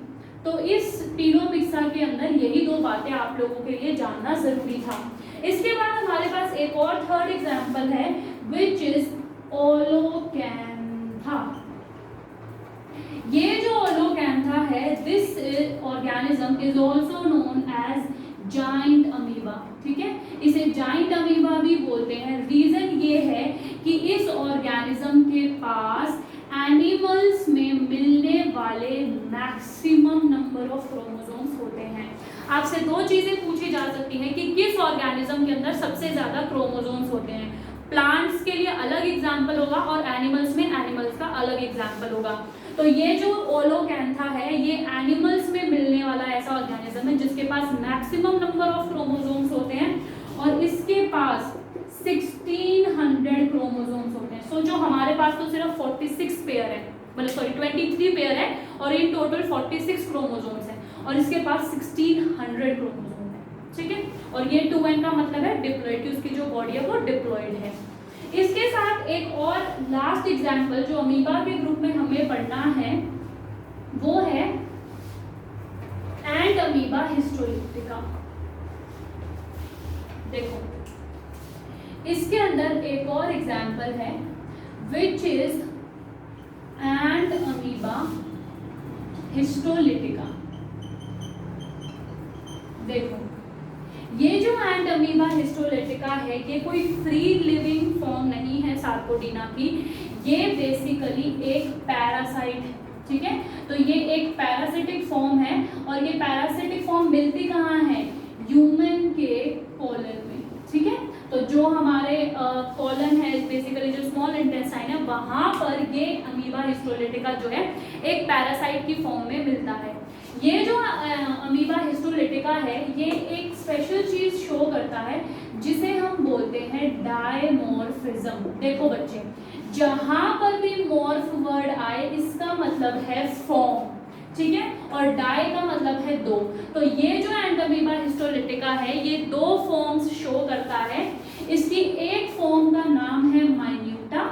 तो इस पीलोमिक्सा के अंदर यही 2 बातें आप लोगों के लिए जानना जरूरी था। इसके बाद हमारे पास एक और थर्ड एग्जाम्पल है विच इज ओलोकैंथा। ये जो ओलोकैंथा है this organism is also known as giant amoeba. ठीक है, इसे जाइंट अमीबा भी बोलते हैं। रीजन ये है कि इस ऑर्गेनिज्म के पास एनिमल्स में मिलने वाले मैक्सिमम नंबर ऑफ क्रोमोसोम्स होते हैं। आपसे 2 चीजें पूछी जा सकती हैं कि किस ऑर्गेनिज्म के अंदर सबसे ज्यादा क्रोमोसोम्स होते हैं। प्लांट्स के लिए अलग एग्जाम्पल होगा और एनिमल्स में एनिमल्स का अलग एग्जाम्पल होगा। तो ये जो ओलोकैंथा है ये एनिमल्स में मिलने वाला ऐसा ऑर्गेनिज्म है जिसके पास मैक्सिमम नंबर ऑफ क्रोमोसोम्स होते हैं और इसके पास 1600 क्रोमोसोम्स होते हैं। सोचो हमारे पास तो सिर्फ 46 पेयर है, मतलब सॉरी 23 पेयर है और इन टोटल 46 क्रोमोसोम्स है और इसके पास 1600 क्रोमोसोम है। ठीक है, और ये 2n का मतलब है डिप्लॉयड, कि उसकी जो बॉडी है वो डिप्लॉयड है। इसके साथ एक और लास्ट एग्जाम्पल जो अमीबा के ग्रुप में हमें पढ़ना है वो है एंड अमीबा हिस्टोलिप्टिका। देखो इसके अंदर एक और एग्जाम्पल है which is and amoeba histolytica. देखो ये जो एंट अमीबा हिस्टोलिटिका है ये कोई फ्री लिविंग फॉर्म नहीं है सार्कोडीना की, ये बेसिकली एक पैरासाइट है, ठीक है। तो ये एक पैरासिटिक फॉर्म है और ये पैरासिटिक फॉर्म मिलती कहाँ है, ह्यूमन के कॉलन में, ठीक है। तो जो हमारे कॉलन है बेसिकली जो स्मॉल इंटेस्टाइन है वहां पर ये अमीबा हिस्टोलिटिका जो है एक पैरासाइट की फॉर्म में मिलता है। ये जो अमीबा हिस्टोलिटिका है ये एक स्पेशल चीज शो करता है जिसे हम बोलते हैं डायमॉर्फिज्म। देखो बच्चे, जहां पर भी मॉर्फ वर्ड आए इसका मतलब है फॉर्म, ठीक है, और डाई का मतलब है दो। तो ये जो एंट अमीबा हिस्टोलिटिका है ये दो फॉर्म्स शो करता है। इसकी एक फॉर्म का नाम है माइन्यूटा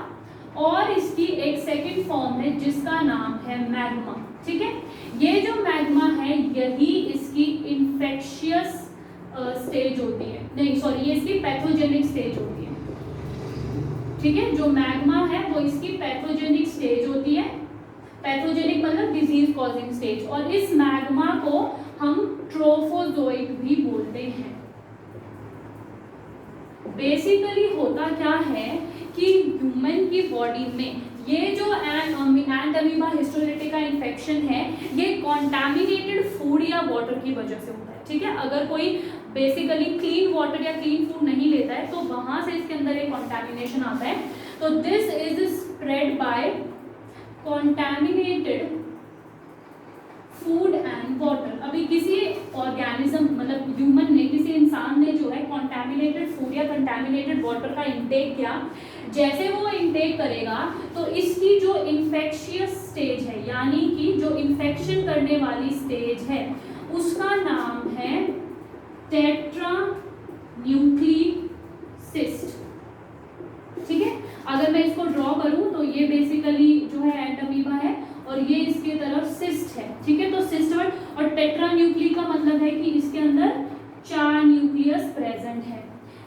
और इसकी एक सेकंड फॉर्म है जिसका नाम है मैग्मा, ठीक है। ये जो मैग्मा है यही इसकी इन्फेक्शियस स्टेज होती है, नहीं सॉरी ये इसकी पैथोजेनिक स्टेज होती है, ठीक है। जो मैग्मा है वो इसकी पैथोजेनिक स्टेज होती है, पैथोजेनिक मतलब डिजीज कॉजिंग स्टेज, और इस मैग्मा को हम ट्रोफोजोइट भी बोलते हैं। बेसिकली होता क्या है कि ह्यूमन की बॉडी में ये जो एंट अमीबा हिस्टोलिटिका इन्फेक्शन है ये कॉन्टैमिनेटेड फूड या वाटर की वजह से होता है, ठीक है। अगर कोई बेसिकली क्लीन वाटर या क्लीन फूड नहीं लेता है तो वहां से इसके अंदर एक कॉन्टैमिनेशन आता है। तो this is spread by contaminated food and water. अभी किसी ऑर्गेनिज्म मतलब ह्यूमन ने, किसी इंसान ने जो है कॉन्टैमिनेटेड फूड या कॉन्टैमिनेटेड वाटर का इंटेक किया, जैसे वो इंटेक करेगा तो इसकी जो इन्फेक्शियस स्टेज है यानी कि जो इन्फेक्शन करने वाली स्टेज है उसका नाम है टेट्रा न्यूक्लिसिस्ट, ठीक है। अगर मैं इसको ड्रॉ करूं तो ये बेसिकली जो है एंट अमीबा है और ये इसके तरफ सिस्ट है, ठीक है। तो सिस्ट वर्ड और टेट्रा न्यूक्ली का मतलब है कि इसके अंदर 4 न्यूक्लियस प्रेजेंट है।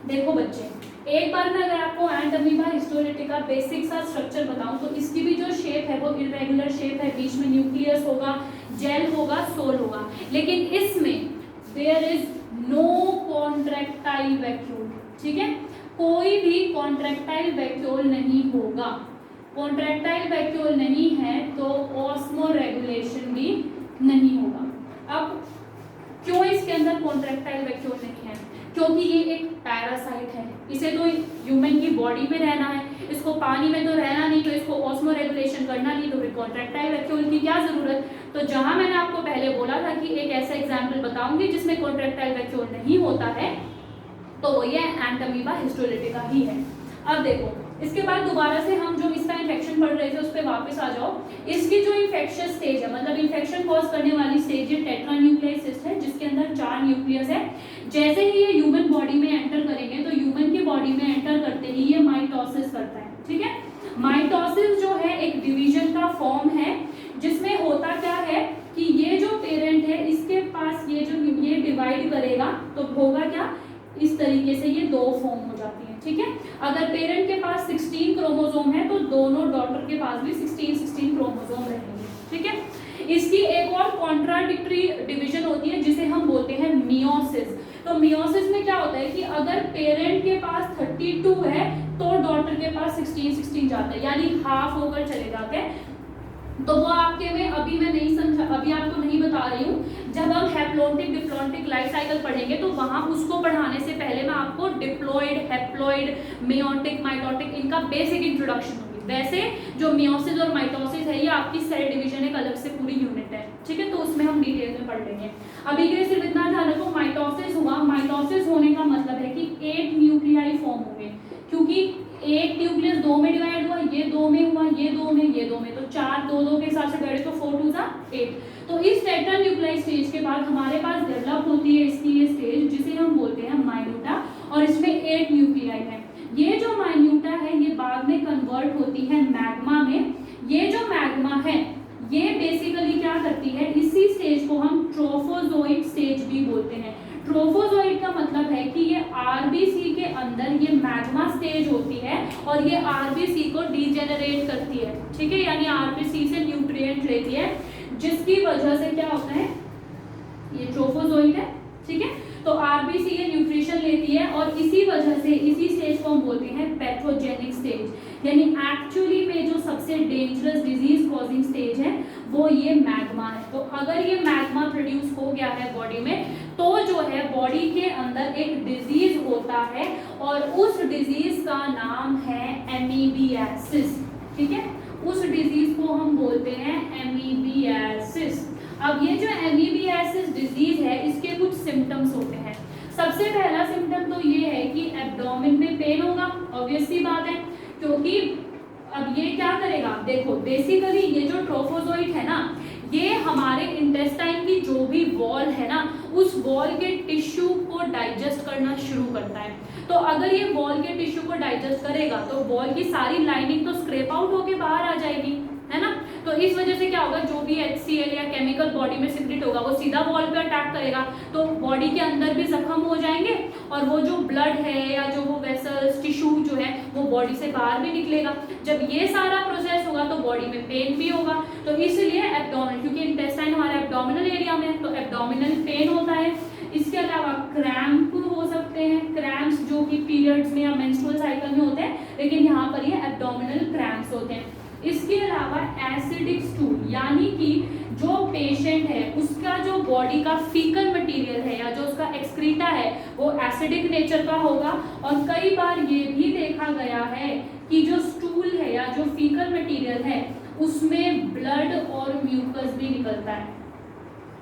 देखो बच्चे, एक बार मैं अगर आपको एंट अमीबा हिस्टोलिटिका बेसिक सा स्ट्रक्चर बताऊं तो इसकी भी जो शेप है वो इरेगुलर शेप है, बीच में न्यूक्लियस होगा, जेल होगा, सोल होगा, लेकिन इसमें there is no contractile vacuole, ठीक है। कोई भी कॉन्ट्रैक्टाइल वैक्यूल नहीं होगा। कॉन्ट्रैक्टाइल वैक्यूल नहीं है तो ऑस्मो रेगुलेशन भी नहीं होगा। अब क्यों इसके अंदर कॉन्ट्रैक्टाइल वैक्यूल नहीं है, क्योंकि ये एक पैरासाइट है, इसे तो ह्यूमन की बॉडी में रहना है, इसको पानी में तो रहना नहीं, तो इसको ऑस्मो रेगुलेशन करना नहीं, तो फिर कॉन्ट्रैक्टाइल वैक्यूल की क्या जरूरत। तो जहां मैंने आपको पहले बोला था कि एक ऐसा एग्जाम्पल बताऊंगी जिसमें कॉन्ट्रैक्टाइल वैक्यूल नहीं होता है तो वो ये एंट अमीबा हिस्टोलिटिका ही है। अब देखो इसके बाद दोबारा से हम जो इसका इन्फेक्शन पढ़ रहे थे उस पर वापस आ जाओ। इसकी जो इन्फेक्शियस स्टेज है मतलब इन्फेक्शन कॉज करने वाली स्टेज ये टेट्रा न्यूक्लियस है जिसके अंदर 4 न्यूक्लियस है। जैसे ही ये ह्यूमन बॉडी में एंटर करेंगे तो ह्यूमन की बॉडी में एंटर करते ही ये माइटोसिस करता है, ठीक है। माइटोसिस जो है एक डिवीजन का फॉर्म है जिसमें होता क्या है कि ये जो पेरेंट है इसके पास ये डिवाइड करेगा तो होगा क्या, इस तरीके से ये 2 फॉर्म हो जाती है, ठीक है। अगर पेरेंट के पास 16 क्रोमोसोम है तो दोनों डॉटर के पास भी 16 क्रोमोसोम रहेंगे, ठीक है। इसकी एक और कॉन्ट्राडिक्टरी डिवीजन होती है जिसे हम बोलते हैं मियोसिस। तो मियोसिस में क्या होता है कि अगर पेरेंट के पास 32 है तो डॉटर के पास 16 जाता है, यानी हाफ होकर चले जाते हैं। तो वो आपके में अभी मैं नहीं समझा, अभी आपको नहीं बता रही हूँ। जब हम हैप्लोटिक डिप्लॉन्टिक लाइफ साइकिल पढ़ेंगे तो वहां उसको पढ़ाने से पहले मैं आपको डिप्लॉइड, हैप्लॉइड, मेयोटिक, माइटोटिक इनका बेसिक इंट्रोडक्शन होगी। वैसे जो मियोसिस और माइटोसिस है ये आपकी सेल डिवीजन एक अलग से पूरी यूनिट है, ठीक है। तो उसमें हम डिटेल में पढ़ लेंगे। अभी के लिए सिर्फ इतना ध्यान रखो, माइटोसिस हुआ, माइटोसिस होने का मतलब है कि 8 न्यूक्लियाई फॉर्म होंगे, क्योंकि एक न्यूक्लियस 2 में डिवाइड हुआ, ये 2 में हुआ, ये 2 में, ये 2 में, तो 4 2 के हिसाब से डिवाइड तो 4 2 जा 8। तो इस टेट्रा न्यूक्लियाई स्टेज के बाद हमारे पास डेवलप होती है इसकी ये स्टेज जिसे हम बोलते हैं माइन्यूटा और इसमें 8 न्यूक्लियाई है। ये जो माइन्यूटा है ये बाद में कन्वर्ट होती है मैग्मा में। ये जो मैग्मा है ये बेसिकली क्या करती है, इसी स्टेज को हम ट्रोफोजोइक स्टेज भी बोलते हैं। ट्रोफोजोइड का मतलब है कि ये आरबीसी के अंदर ये मैग्मा स्टेज होती है और ये आरबीसी को डीजेनरेट करती है, ठीक है, यानी आरबीसी से न्यूट्रिएंट लेती है जिसकी वजह से क्या होता है, ये ट्रोफोजोइड है, ठीक है। तो आरबीसी ये न्यूट्रिशन लेती है और इसी वजह से इसी स्टेज को हम बोलते हैं पैथोजेनिक स्टेज, यानी एक्चुअली में जो सबसे डेंजरस डिजीज कॉजिंग स्टेज है वो ये मैग्मा है। तो अगर ये मैग्मा प्रोड्यूस हो गया है बॉडी में तो जो है बॉडी के अंदर एक डिजीज होता है और उस डिजीज का नाम है एमीबियासिस। ठीक है, उस डिजीज को हम बोलते हैं एमीबियासिस। अब ये जो एमीबियासिस डिजीज है इसके कुछ सिम्टम्स होते हैं। सबसे पहला सिम्टम तो ये है कि एब्डोमेन में पेन होगा, ऑब्वियस सी बात है, क्योंकि अब ये क्या करेगा, देखो बेसिकली ये जो ट्रोफोजोइट है ना ये हमारे इंटेस्टाइन की जो भी वॉल है ना उस वॉल के टिश्यू को डाइजेस्ट करना शुरू करता है। तो अगर ये वॉल के टिश्यू को डाइजेस्ट करेगा तो वॉल की सारी लाइनिंग तो स्क्रैप आउट होके बाहर आ जाएगी, है ना। तो इस वजह से क्या होगा, जो भी HCl या केमिकल बॉडी में सिक्रेट होगा वो सीधा वॉल पे अटैक करेगा, तो बॉडी के अंदर भी जख्म हो जाएंगे और वो जो ब्लड है या जो वो वेसल्स टिश्यू जो है वो बॉडी से बाहर भी निकलेगा। जब ये सारा प्रोसेस होगा तो बॉडी में पेन भी होगा। तो इसलिए एब्डोमेन, क्योंकि इंटेस्टाइन हमारे एब्डोमिनल एरिया में है तो एब्डोमिनल पेन होता है। इसके अलावा क्रैम्प हो सकते हैं, क्रैम्प्स जो कि पीरियड्स में या मेंस्ट्रुअल साइकिल में होते हैं, लेकिन यहाँ पर ये एब्डोमिनल क्रैम्प्स होते हैं। इसके अलावा एसिडिक स्टूल, यानी कि जो पेशेंट है उसका जो बॉडी का फीकल मटेरियल है या जो उसका एक्सक्रीटा है वो एसिडिक नेचर का होगा। और कई बार ये भी देखा गया है कि जो स्टूल है या जो फीकल मटेरियल है उसमें ब्लड और म्यूकस भी निकलता है।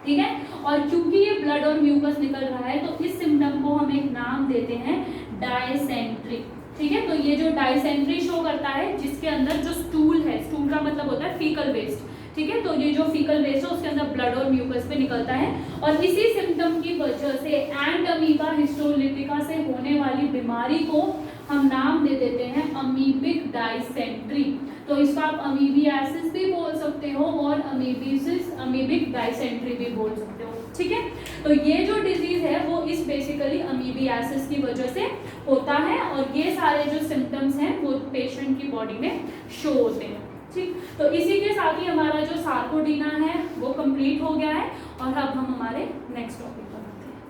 ठीक है, और क्योंकि ये ब्लड और म्यूकस निकल रहा है तो इस सिम्टम को हम एक नाम देते हैं डायसेंट्री। ठीक है, तो ये जो डायसेंट्री शो करता है जिसके अंदर जो स्टूल है, स्टूल का मतलब होता है फीकल वेस्ट। ठीक है, तो ये जो फीकल वेस्ट है उसके अंदर ब्लड और म्यूकस पे निकलता है और इसी सिम्टम की वजह से एंड अमीबा हिस्टोलिटिका से होने वाली बीमारी को हम नाम दे देते हैं अमीबिक डायसेंट्री। तो इसका आप अमीबियासिस भी बोल सकते हो और अमीबिक डायसेंट्री भी बोल सकते हो। ठीक है, तो ये जो डिजीज है वो इस बेसिकली अमीबियासिस की वजह से होता है और ये सारे जो सिम्टम्स हैं वो पेशेंट की बॉडी में शो होते हैं। ठीक, तो इसी के साथ ही हमारा जो सार्कोडीना है वो कंप्लीट हो गया है और अब हम हमारे नेक्स्ट टॉपिक पर आते हैं।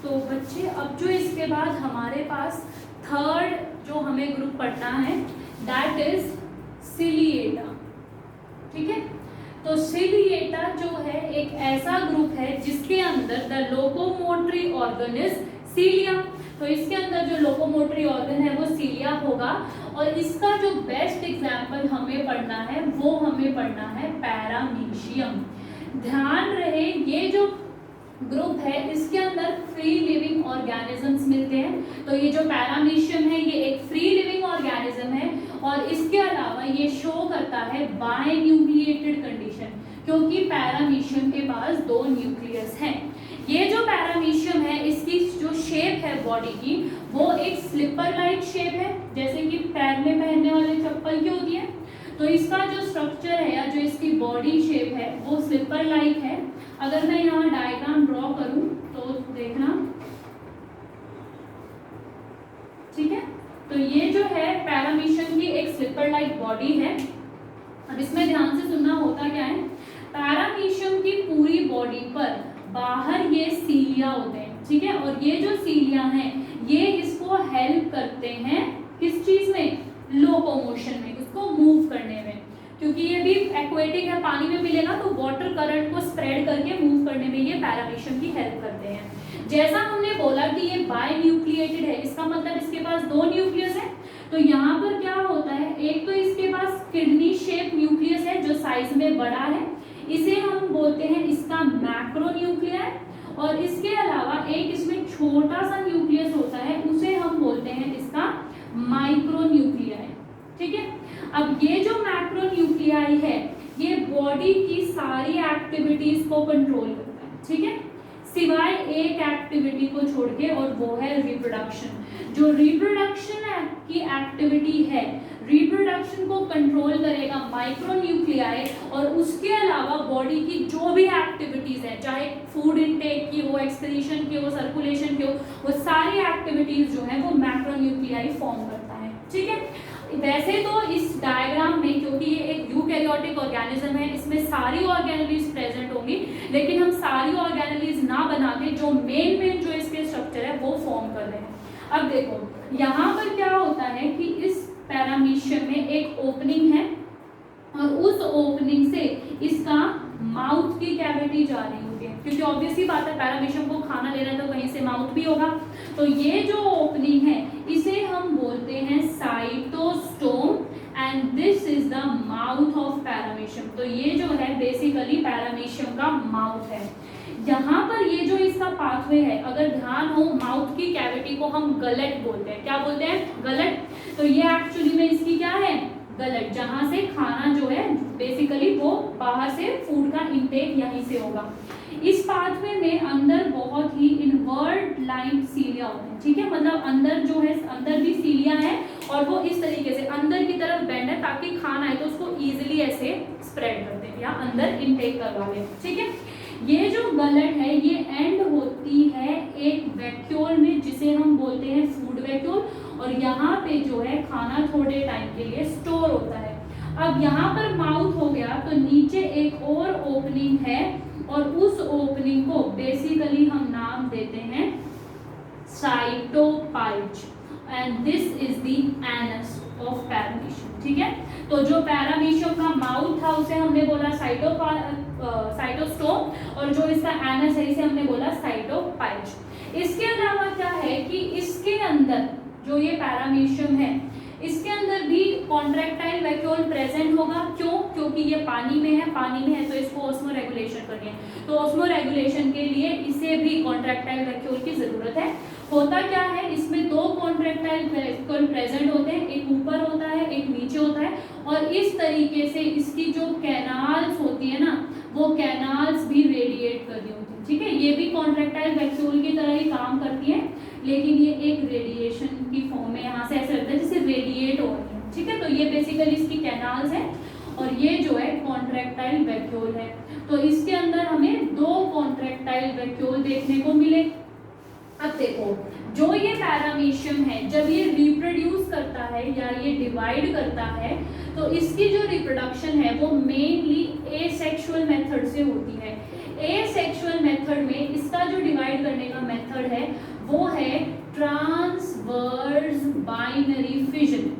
तो बच्चे अब जो इसके बाद हमारे पास थर्ड जो हमें ग्रुप पढ़ना है दैट इज सिलिएटा। ठीक है, तो सिलिएटा जो है एक ऐसा ग्रुप है जिसके अंदर द लोकोमोटरी ऑर्गन इज सीलिया। तो इसके अंदर जो लोकोमोटरी ऑर्गन है वो सीलिया होगा और इसका जो बेस्ट एग्जाम्पल हमें पढ़ना है वो हमें पढ़ना है पैरामीशियम। ध्यान रहे ये जो ग्रुप है इसके अंदर फ्री लिविंग ऑर्गेनिजम्स मिलते हैं। तो ये जो पैरामीशियम है ये एक फ्री लिविंग ऑर्गेनिज्म है और इसके अलावा ये शो करता है बायन्यूक्लिएटेड कंडीशन, क्योंकि पैरामीशियम के पास 2 न्यूक्लियस हैं। ये जो पैरामीशियम है इसकी जो शेप है बॉडी की वो एक स्लिपर लाइक शेप है, जैसे कि पैर में पहनने वाले चप्पल की होती है। तो इसका जो स्ट्रक्चर है या जो इसकी बॉडी शेप है वो स्लिपर लाइक है। अगर मैं यहाँ डायग्राम ड्रॉ करूं तो देखना, ठीक है, तो ये जो है पैरामीशियम की एक स्लिपर लाइक बॉडी है। अब इसमें ध्यान से सुनना, होता क्या है, पैरामीशियम की पूरी बॉडी पर बाहर ये सीलिया होते हैं। ठीक है, और ये जो सीलिया हैं ये इसको हेल्प करते हैं किस चीज में, लोकोमोशन में, इसको मूव करने में, क्योंकि ये भी एक्वेटिक है, पानी में मिलेगा तो वाटर करंट को स्प्रेड करके मूव करने में ये पैरामीशियम की हेल्प करते हैं। जैसा हमने बोला कि ये बायन्यूक्लिएटेड है, इसका मतलब इसके पास 2 न्यूक्लियस है। तो यहाँ पर क्या होता है, एक तो इसके पास किडनी शेप न्यूक्लियस है जो साइज में बड़ा है, इसे हम बोलते हैं इसका मैक्रोन्यूक्लियर, और इसके अलावा एक इसमें छोटा सा न्यूक्लियस होता है उसे हम बोलते हैं इसका माइक्रोन्यूक्लियर। ठीक है, अब ये जो मैक्रोन्यूक्लियाई है ये बॉडी की सारी एक्टिविटीज को कंट्रोल करता है। ठीक है, सिवाय एक एक्टिविटी को छोड़ के, और वो है रिप्रोडक्शन। जो रिप्रोडक्शन की एक्टिविटी है, रिप्रोडक्शन को कंट्रोल करेगा माइक्रोन्यूक्लियाई, और उसके अलावा बॉडी की जो भी एक्टिविटीज है, चाहे फूड इनटेक की हो, एक्सक्रीशन की हो, सर्कुलेशन की हो, वो सारी एक्टिविटीज जो है वो मैक्रोन्यूक्लियाई फॉर्म करता है। ठीक है, वैसे तो इस डायग्राम में, क्योंकि ये एक यूकैरियोटिक ऑर्गेनिज्म है, इसमें सारी ऑर्गेनेलीज प्रेजेंट होंगी, लेकिन हम सारी ऑर्गेनेलीज ना बना के जो मेन जो इसके स्ट्रक्चर है वो फॉर्म कर रहे हैं। अब देखो यहाँ पर क्या होता है कि इस पैरामीशियम में एक ओपनिंग है और उस ओपनिंग से इसका माउथ की कैविटी जा रही होती है, क्योंकि ऑब्वियसली बात है पैरामीशियम को खाना लेना है तो कहीं से माउथ भी होगा। तो ये जो ओपनिंग है इसे हम बोलते हैं cytostome and this is the mouth of paramecium. तो ये जो है बेसिकली पैरामीशियम का माउथ है। यहाँ पर ये जो इसका पाथवे है, अगर ध्यान हो, माउथ की कैविटी को हम गलट बोलते हैं। क्या बोलते हैं? गलट। तो ये एक्चुअली में इसकी क्या है? गलट, जहां से खाना जो है बेसिकली वो बाहर से फूड का इंटेक यहीं से होगा। इस पाथवे में अंदर बहुत ही इनवर्ट लाइन सीलिया होते हैं, ठीक है, मतलब अंदर जो है, अंदर भी सीलिया है और वो इस तरीके से अंदर की तरफ बेंड है ताकि खाना है तो उसको इजीली ऐसे स्प्रेड करते हैं या अंदर इनटेक करवा लें, ठीक है। ये जो गलट है ये एंड होती है एक वैक्यूल में जिसे हम बोलते हैं फूड वैक्यूल, और यहाँ पे जो है खाना थोड़े टाइम के लिए स्टोर होता है। अब यहाँ पर माउथ हो गया तो नीचे एक और ओपनिंग है और उस ओपनिंग को बेसिकली हम नाम देते हैं cytopyge and this is the anus of paramecium, ठीक है। तो जो पैरामीशियम का माउथ था उसे हमने बोला साइटोस्टोम और जो इसका एनस है इसे हमने बोला साइटोपाइज। इसके अलावा क्या है कि इसके अंदर जो ये पैरामीशियम है इसके अंदर भी कॉन्ट्रैक्टाइल वैक्यूल प्रेजेंट होगा। क्यों? क्योंकि ये पानी में है तो इसको ऑस्मो रेगुलेशन करनी है, तो ऑस्मो रेगुलेशन के लिए इसे भी कॉन्ट्रैक्टाइल वैक्यूल की जरूरत है। होता क्या है, इसमें दो कॉन्ट्रैक्टाइल वैक्यूल प्रेजेंट होते हैं, एक ऊपर होता है एक नीचे होता है, और इस तरीके से इसकी जो कैनाल्स होती है ना वो कैनाल्स भी रेडिएट कर रही होती है, ठीक है। ये भी कॉन्ट्रैक्टाइल वैक्यूल की तरह ही काम करती है, लेकिन ये एक रेडिएशन की फॉर्म में यहाँ से ऐसे लगता है जैसे रेडिएट हो रही है, ठीक है। तो ये बेसिकली इसकी कैनाल्स है और ये जो है कॉन्ट्रैक्टाइल वैक्यूल है। तो इसके अंदर हमें दो कॉन्ट्रैक्टाइल वैक्यूल देखने को मिले। अब देखो जो ये पैरामीशियम है जब ये रिप्रोड्यूस करता है या ये डिवाइड करता है तो इसकी जो रिप्रोडक्शन है वो मेनली एसेक्सुअल मेथड से होती है। एसेक्सुअल मेथड में इसका जो डिवाइड करने का मेथड है वो है transverse binary fission.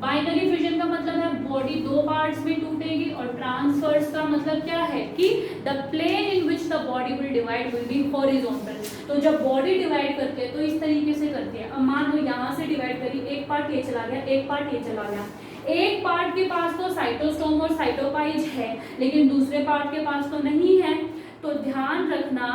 Binary fission का मतलब है बॉडी दो पार्ट्स में टूटेगी, और ट्रांसवर्स का मतलब क्या है कि the plane in which the body will divide will be horizontal. तो जब बॉडी डिवाइड करते हैं तो इस तरीके से करते हैं। अब मान लो यहाँ से डिवाइड करी, एक पार्ट ये चला गया, एक पार्ट ये चला गया। एक पार्ट के पास तो साइटोस्टोम और साइटोपाइज है लेकिन दूसरे पार्ट के पास तो नहीं है। तो ध्यान रखना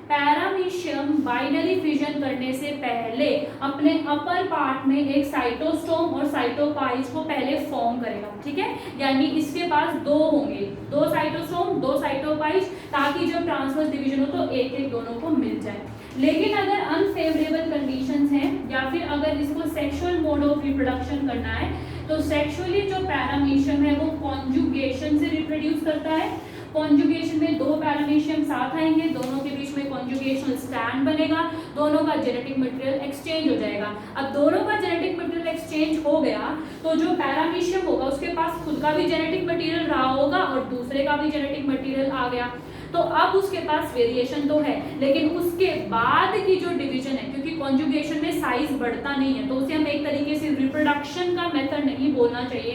पैरामीशियम बाइनरी फिजन करने से पहले अपने अपर पार्ट में एक साइटोस्टोम और साइटोपाइज को पहले फॉर्म करेगा, ठीक है। यानी इसके पास दो होंगे, दो साइटोस्टोम दो साइटोपाइज, ताकि जब ट्रांसवर्स डिवीजन हो तो एक एक दोनों को मिल जाए। लेकिन अगर अनफेवरेबल कंडीशंस हैं या फिर अगर इसको सेक्सुअल मोड ऑफ रिप्रोडक्शन करना है तो सेक्सुअली जो पैरामीशियम है वो कॉन्जुगेशन से रिप्रोड्यूस करता है। कॉन्जुगेशन में दो पैरामीशियम साथ आएंगे, दोनों के बीच में कॉन्जुगेशनल स्टैंड बनेगा, दोनों का जेनेटिक मटेरियल एक्सचेंज हो जाएगा। अब दोनों का जेनेटिक मटेरियल एक्सचेंज हो गया तो जो पैरामीशियम होगा उसके पास खुद का भी जेनेटिक मटेरियल रहा होगा और दूसरे का भी जेनेटिक मटेरियल आ गया। तो अब उसके पास वेरिएशन तो है, लेकिन उसके बाद की जो डिवीजन है, क्योंकि कॉन्जुगेशन में साइज बढ़ता नहीं है तो उसे हम एक तरीके से रिप्रोडक्शन का मेथड नहीं बोलना चाहिए,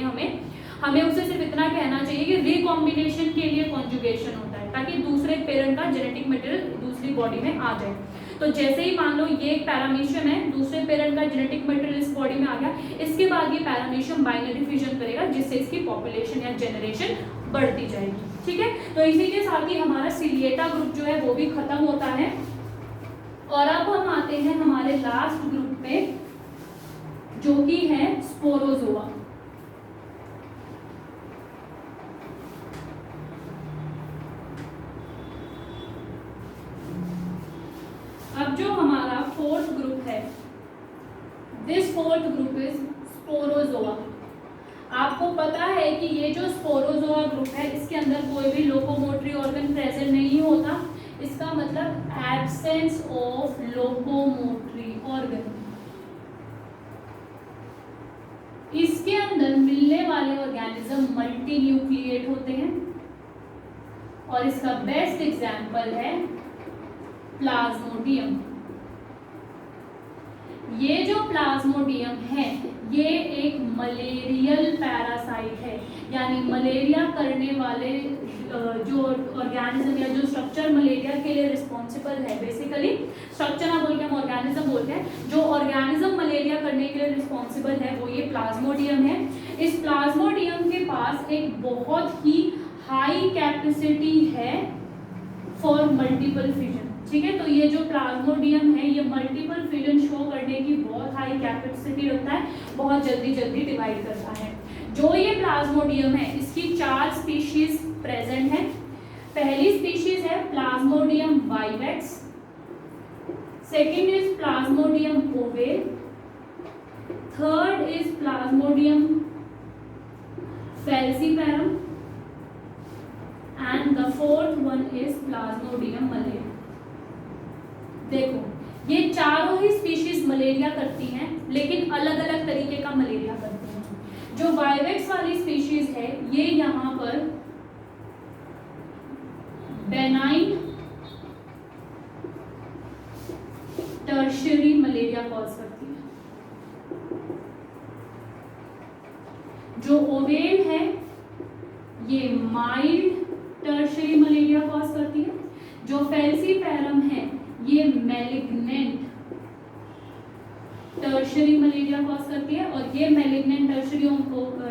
हमें उसे सिर्फ इतना कहना चाहिए कि रिकॉम्बिनेशन के लिए कॉन्जुगेशन होता है ताकि दूसरे पेरेंट का जेनेटिक मटेरियल दूसरी बॉडी में आ जाए। तो जैसे ही मान लो ये एक पैरामीशियम है, दूसरे पेरेंट का जेनेटिक मटेरियल इस बॉडी में आ गया, इसके बाद ये पैरामीशियम बाइनरी फ्यूजन करेगा जिससे इसकी पॉपुलेशन या जनरेशन बढ़ती जाएगी, ठीक है। तो इसी के साथ ही हमारा सिलिएटा ग्रुप जो है वो भी खत्म होता है। और अब हम आते हैं हमारे लास्ट ग्रुप पे जो कि है स्पोरोजोआ। अब जो हमारा फोर्थ ग्रुप है, this fourth group is Sporozoa. आपको पता है कि ये जो स्पोरोजोआ ग्रुप है इसके अंदर कोई भी लोकोमोटरी ऑर्गन प्रेजेंट नहीं होता। इसका मतलब एब्सेंस ऑफ लोकोमोटरी ऑर्गन। इसके अंदर मिलने वाले ऑर्गेनिज्म मल्टी न्यूक्लिएट होते हैं और इसका बेस्ट एग्जाम्पल है प्लाज्मोडियम। ये जो प्लाज्मोडियम है ये एक मलेरियल पैरासाइट है, यानी मलेरिया करने वाले जो ऑर्गेनिज्म या जो स्ट्रक्चर मलेरिया के लिए रिस्पॉन्सिबल है, बेसिकली स्ट्रक्चर ना बोल के हम ऑर्गेनिज्म बोलते हैं, जो ऑर्गेनिज्म मलेरिया करने के लिए रिस्पॉन्सिबल है वो ये प्लाज्मोडियम है। इस प्लाज्मोडियम के पास एक बहुत ही हाई कैपेसिटी है फॉर मल्टीपल फिजन, ठीक है। तो ये जो प्लाज्मोडियम है ये मल्टीपल फिजन शो करने की बहुत हाई कैपेसिटी रखता है, बहुत जल्दी जल्दी डिवाइड करता है। जो ये प्लाज्मोडियम है इसकी 4 स्पीशीज प्रेजेंट है। पहली स्पीशीज है Plasmodium vivax, second is Plasmodium oval, third is Plasmodium falciparum and the fourth one is Plasmodium malariae। देखो ये चारों ही स्पीशीज मलेरिया करती हैं लेकिन अलग अलग तरीके का मलेरिया करती हैं। जो वाइवेक्स वाली स्पीशीज है ये यहाँ पर बेनाइन टर्शियरी मलेरिया कॉज करती है। जो ओवेल है ये माइल्ड टर्शियरी मलेरिया कॉज करती है। जो फैल्सीपैरम है ये मैलिग्नेंट टर्शियरी मलेरिया कॉज करती है और ये मैलिग्नेंट टर्शियरी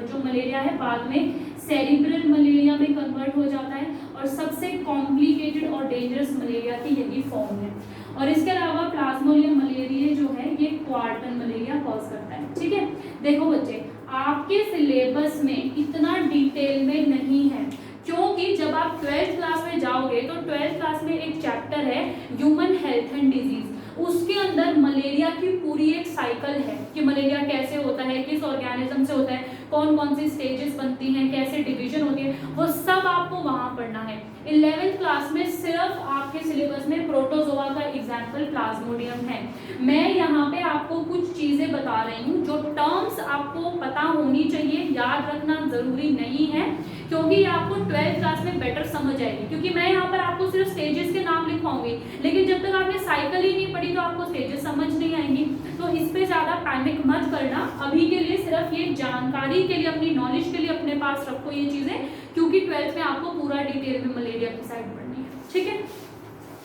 जो मलेरिया है बाद में सेरिब्रल मलेरिया में कन्वर्ट हो जाता है और सबसे कॉम्प्लिकेटेड और डेंजरस मलेरिया की यही फॉर्म है। और इसके अलावा प्लाज्मोडियम मलेरिया जो है ये क्वार्टन मलेरिया कॉज करता है, ठीक है। देखो बच्चे आपके सिलेबस में इतना डिटेल में नहीं है क्योंकि जब आप 12th क्लास में जाओगे तो 12th क्लास में एक चैप्टर है ह्यूमन हेल्थ एंड डिजीज, उसके अंदर मलेरिया की पूरी एक साइकिल है कि मलेरिया कैसे होता है, किस ऑर्गेनिज्म से होता है, कौन कौन सी स्टेजेस बनती हैं, कैसे डिवीजन होती है, वो सब आपको वहां पढ़ना है। 11th क्लास में सिर्फ आपके सिलेबस में प्रोटोजोआ का एग्जाम्पल प्लाज्मोडियम है। मैं यहाँ पे आपको कुछ चीजें बता रही हूँ जो टर्म्स आपको पता होनी चाहिए, याद रखना जरूरी नहीं है क्योंकि आपको 12th क्लास में बेटर समझ आएगी। क्योंकि मैं यहाँ पर आपको सिर्फ स्टेजेस के नाम लिखवाऊंगी लेकिन जब तक आपने साइकिल ही नहीं पढ़ी तो आपको स्टेजेस समझ नहीं आएंगी। तो इस पे ज्यादा पैनिक मत करना, अभी के लिए सिर्फ ये जानकारी के लिए, अपनी नॉलेज के लिए अपने पास रखो ये चीजें, क्योंकि 12th में आपको पूरा डिटेल में मलेरिया की साइड पढ़नी है, ठीक है।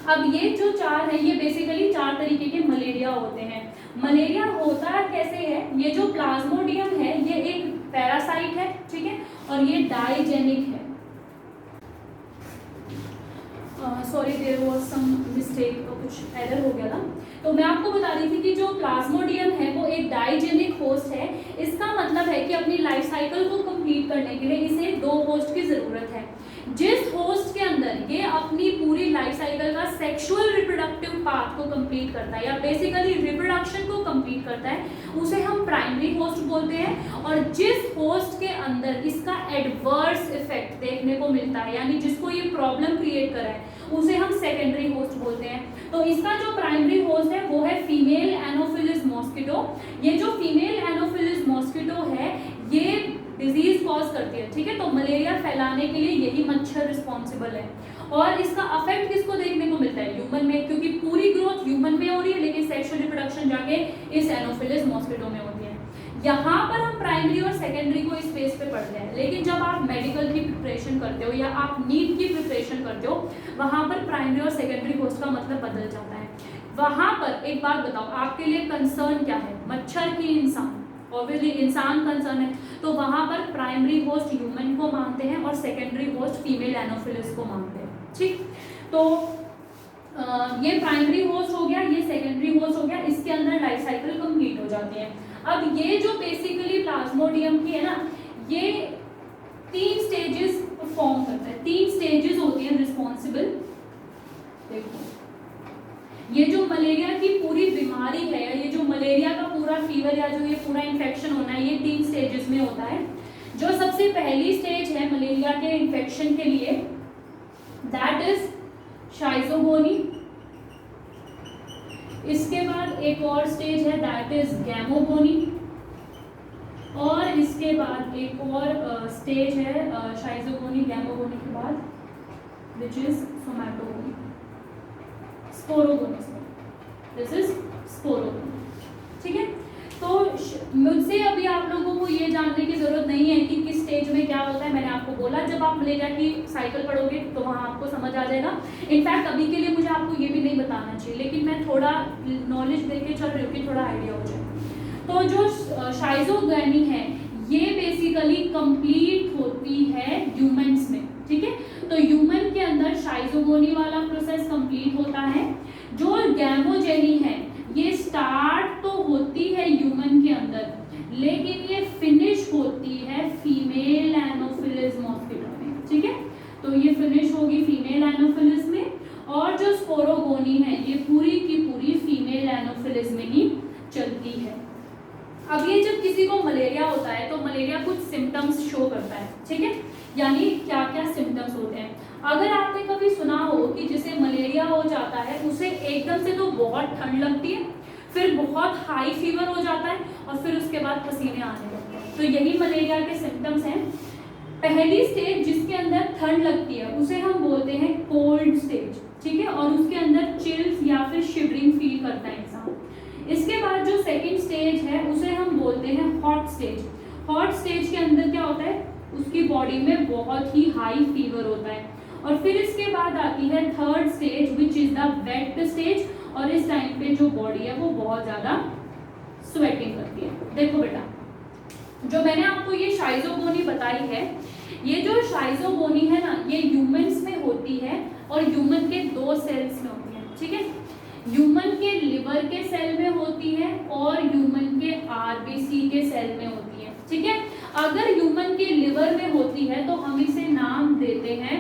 अब ये जो 4 है ये बेसिकली 4 तरीके के मलेरिया होते हैं। मलेरिया होता कैसे है, ये जो प्लाज्मोडियम है ये एक पैरासाइट है, ठीक है, और ये डाइजेनिक है। Sorry there was some mistake, कुछ एरर हो गया था। तो मैं आपको बता रही थी कि जो प्लाज्मोडियम है वो एक डाइजेनिक होस्ट है। इसका मतलब है कि अपनी लाइफ साइकिल को कंप्लीट करने के लिए इसे 2 होस्ट की जरूरत है। जिस होस्ट के अंदर ये अपनी पूरी लाइफ साइकिल का सेक्सुअल रिप्रोडक्टिव पार्ट को कंप्लीट करता है या बेसिकली रिप्रोडक्शन को कंप्लीट करता है उसे हम प्राइमरी होस्ट बोलते हैं। और जिस होस्ट के अंदर इसका एडवर्स इफेक्ट देखने को मिलता है यानी जिसको ये प्रॉब्लम क्रिएट करा है उसे हम सेकेंडरी होस्ट बोलते हैं। तो इसका जो प्राइमरी होस्ट है वो है फीमेल एनोफिलिस मॉस्किटो। ये जो फीमेल एनोफिलिस मॉस्किटो है ये डिजीज कॉज करती है, ठीक है। तो मलेरिया फैलाने के लिए यही मच्छर रिस्पॉन्सिबल है। और इसका अफेक्ट किसको देखने को मिलता है, ह्यूमन में, क्योंकि पूरी ग्रोथ ह्यूमन में हो रही है लेकिन सेक्सुअल रिप्रोडक्शन जाके इस एनोफिलिस मॉस्किटो में होती है। यहाँ पर हम प्राइमरी और सेकेंडरी को इस बेस पे पढ़ते हैं, लेकिन जब आप मेडिकल की प्रिपरेशन करते हो या आप नीट की प्रिपरेशन करते हो वहां पर प्राइमरी और सेकेंडरी होस्ट का मतलब बदल जाता है। वहां पर एक बात बताओ, आपके लिए कंसर्न क्या है, मच्छर की इंसान? ऑब्वियसली इंसान कंसर्न है, तो वहां पर प्राइमरी होस्ट ह्यूमन को मानते हैं और सेकेंडरी होस्ट फीमेल एनोफिलिस को मानते हैं, ठीक। तो ये प्राइमरी होस्ट हो गया, ये सेकेंडरी होस्ट हो गया, इसके अंदर लाइफ साइकिल कंप्लीट हो जाती है। अब ये जो बेसिकली प्लाज्मोडियम की है ना, ये 3 स्टेजेस परफॉर्म करता है, 3 स्टेजेस होती हैं रिस्पॉन्सिबल। देखो ये जो मलेरिया की पूरी बीमारी है, ये जो मलेरिया का पूरा फीवर या जो ये पूरा इन्फेक्शन होना है ये 3 स्टेजेस में होता है। जो सबसे पहली स्टेज है मलेरिया के इन्फेक्शन के लिए दैट इज शाइजोगोनी। इसके बाद एक और स्टेज है दैट इज गैमोगोनी। और इसके बाद एक और स्टेज है शाइज़ोगोनी गैमोगोनी के बाद, which is somatogony, sporogony, this is sporogony. ठीक है, तो मुझसे अभी आप लोगों को ये जानने की जरूरत नहीं है कि किस स्टेज में क्या होता है। मैंने आपको बोला जब आप मलेरिया की साइकिल पढ़ोगे तो वहाँ आपको समझ आ जाएगा। इनफैक्ट अभी के लिए मुझे आपको ये भी नहीं बताना चाहिए, लेकिन मैं थोड़ा नॉलेज देके चल रही हूँ कि थोड़ा आइडिया हो जाए। तो जो शाइज़ोगोनी है ये बेसिकली कंप्लीट होती है ह्यूमंस में। ठीक है, तो ह्यूमन के अंदर शाइज़ोगोनी वाला प्रोसेस कंप्लीट होता है। जो गैमोजेनी है ये स्टार्ट तो होती है ह्यूमन के अंदर, लेकिन ये फिनिश होती है फीमेल एनोफिलिस मॉस्किटो में। ठीक है, तो ये फिनिश होगी फीमेल एनोफिलिस में, और जो स्पोरोगोनी है ये पूरी की पूरी फीमेल एनोफिलिस में ही चलती है। अब ये जब किसी को मलेरिया होता है तो मलेरिया कुछ सिम्टम्स शो करता है। ठीक है, यानी क्या क्या सिम्टम्स होते हैं। अगर आपने कभी सुना हो कि जिसे मलेरिया हो जाता है उसे एकदम से तो बहुत ठंड लगती है, फिर बहुत हाई फीवर हो जाता है, और फिर उसके बाद पसीने आने लगते हैं, तो यही मलेरिया के सिम्टम्स हैं। पहली स्टेज जिसके अंदर ठंड लगती है उसे हम बोलते हैं कोल्ड स्टेज। ठीक है, और उसके अंदर चिल्स या फिर शिवरिंग फील करता है इंसान। इसके बाद जो सेकंड स्टेज है उसे हम बोलते हैं हॉट स्टेज। हॉट स्टेज के अंदर क्या होता है, उसकी बॉडी में बहुत ही हाई फीवर होता है। और फिर इसके बाद आती है third stage which is the wet stage, और इस टाइम पे जो बॉडी है वो बहुत ज्यादा स्वेटिंग करती है। देखो बेटा, जो मैंने आपको ये शाइज़ोगोनी बताई है, ये जो शाइज़ोगोनी है ना ये ह्यूमंस में होती है, और ह्यूमन के दो सेल्स में होती है। ठीक है, ह्यूमन के लिवर के सेल में होती है और ह्यूमन के आरबीसी के सेल में होती है। ठीक है, अगर ह्यूमन के लिवर में होती है तो हम इसे नाम देते हैं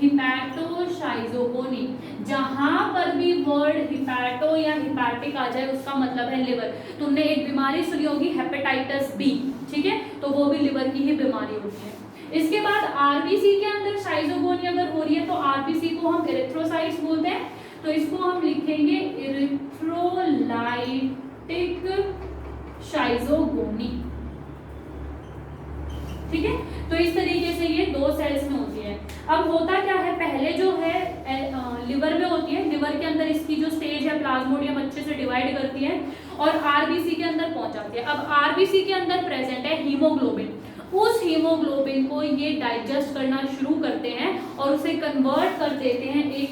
हिपैटोशाइज़ोगोनी। जहां पर भी वर्ड हिपैटो या हिपैटिक आ जाए उसका मतलब है लिवर। तुमने एक बीमारी सुनी होगी हेपेटाइटिस बी, ठीक है, तो वो भी लिवर की ही बीमारी होती है। इसके बाद आरबीसी के अंदर शाइज़ोगोनी अगर हो रही है तो आरबीसी को हम एरिथ्रोसाइट्स बोलते हैं, तो इसको हम लिखेंगे इरिथ्रोलाइटिक शाइज़ोगोनी। ठीक है, तो इस तरीके से ये दो सेल्स में होती है। अब होता क्या है, पहले जो है लिवर में होती है, लिवर के अंदर इसकी जो स्टेज है प्लाज्मोडियम अच्छे से डिवाइड करती है और आरबीसी के अंदर पहुंच जाती है। अब आरबीसी के अंदर प्रेजेंट है हीमोग्लोबिन, उस हीमोग्लोबिन को ये डाइजेस्ट करना शुरू करते हैं और उसे कन्वर्ट कर देते हैं एक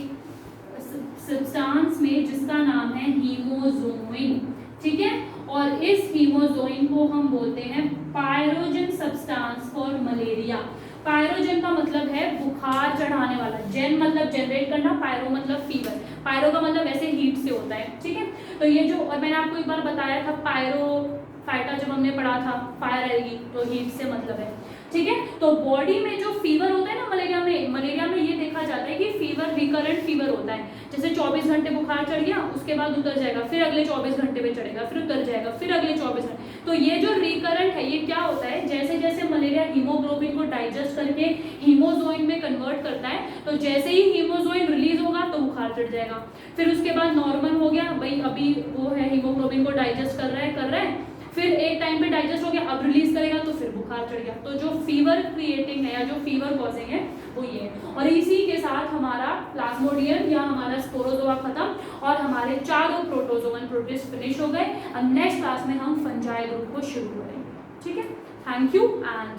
सब्सटेंस में जिसका नाम है हीमोजोइन। ठीक है, और इस हीमोजोइन को हम बोलते हैं pyrogen substance for malaria. Pyrogen का मतलब है बुखार चढ़ाने वाला, जेन मतलब जनरेट करना, पायरो मतलब फीवर। पायरो का मतलब वैसे हीट से होता है। ठीक है, तो ये जो, और मैंने आपको एक बार बताया था पायरो फाइटा जब हमने पढ़ा था, फायर आएगी तो हीट से मतलब है। ठीक है, तो बॉडी में जो फीवर होता है ना मलेरिया में ये देखा जाता है कि फीवर रिकरेंट फीवर होता है। जैसे 24 घंटे बुखार चढ़ गया, उसके बाद उतर जाएगा, फिर अगले 24 घंटे में चढ़ेगा, फिर उतर जाएगा, फिर अगले 24 घंटे। तो ये जो रिकरेंट है ये क्या होता है, जैसे जैसे मलेरिया हीमोग्लोबिन को डाइजेस्ट करके हीमोजोइन में कन्वर्ट करता है, तो जैसे ही हीमोजोइन रिलीज होगा तो बुखार चढ़ जाएगा। फिर उसके बाद नॉर्मल हो गया, भाई अभी वो है हीमोग्लोबिन को डाइजेस्ट कर रहा है, फिर एक टाइम पे डाइजेस्ट हो गया, अब रिलीज करेगा तो फिर बुखार चढ़ गया। तो जो फीवर क्रिएटिंग है या जो फीवर कॉजिंग है वो ये है। और इसी के साथ हमारा प्लाज्मोडियम या हमारा स्पोरोजोआ खत्म और हमारे चारों प्रोटोजोवन प्रोटिस्ट फिनिश हो गए। अब नेक्स्ट क्लास में हम फंजाई ग्रुप को शुरू करेंगे। ठीक है, थैंक यू एंड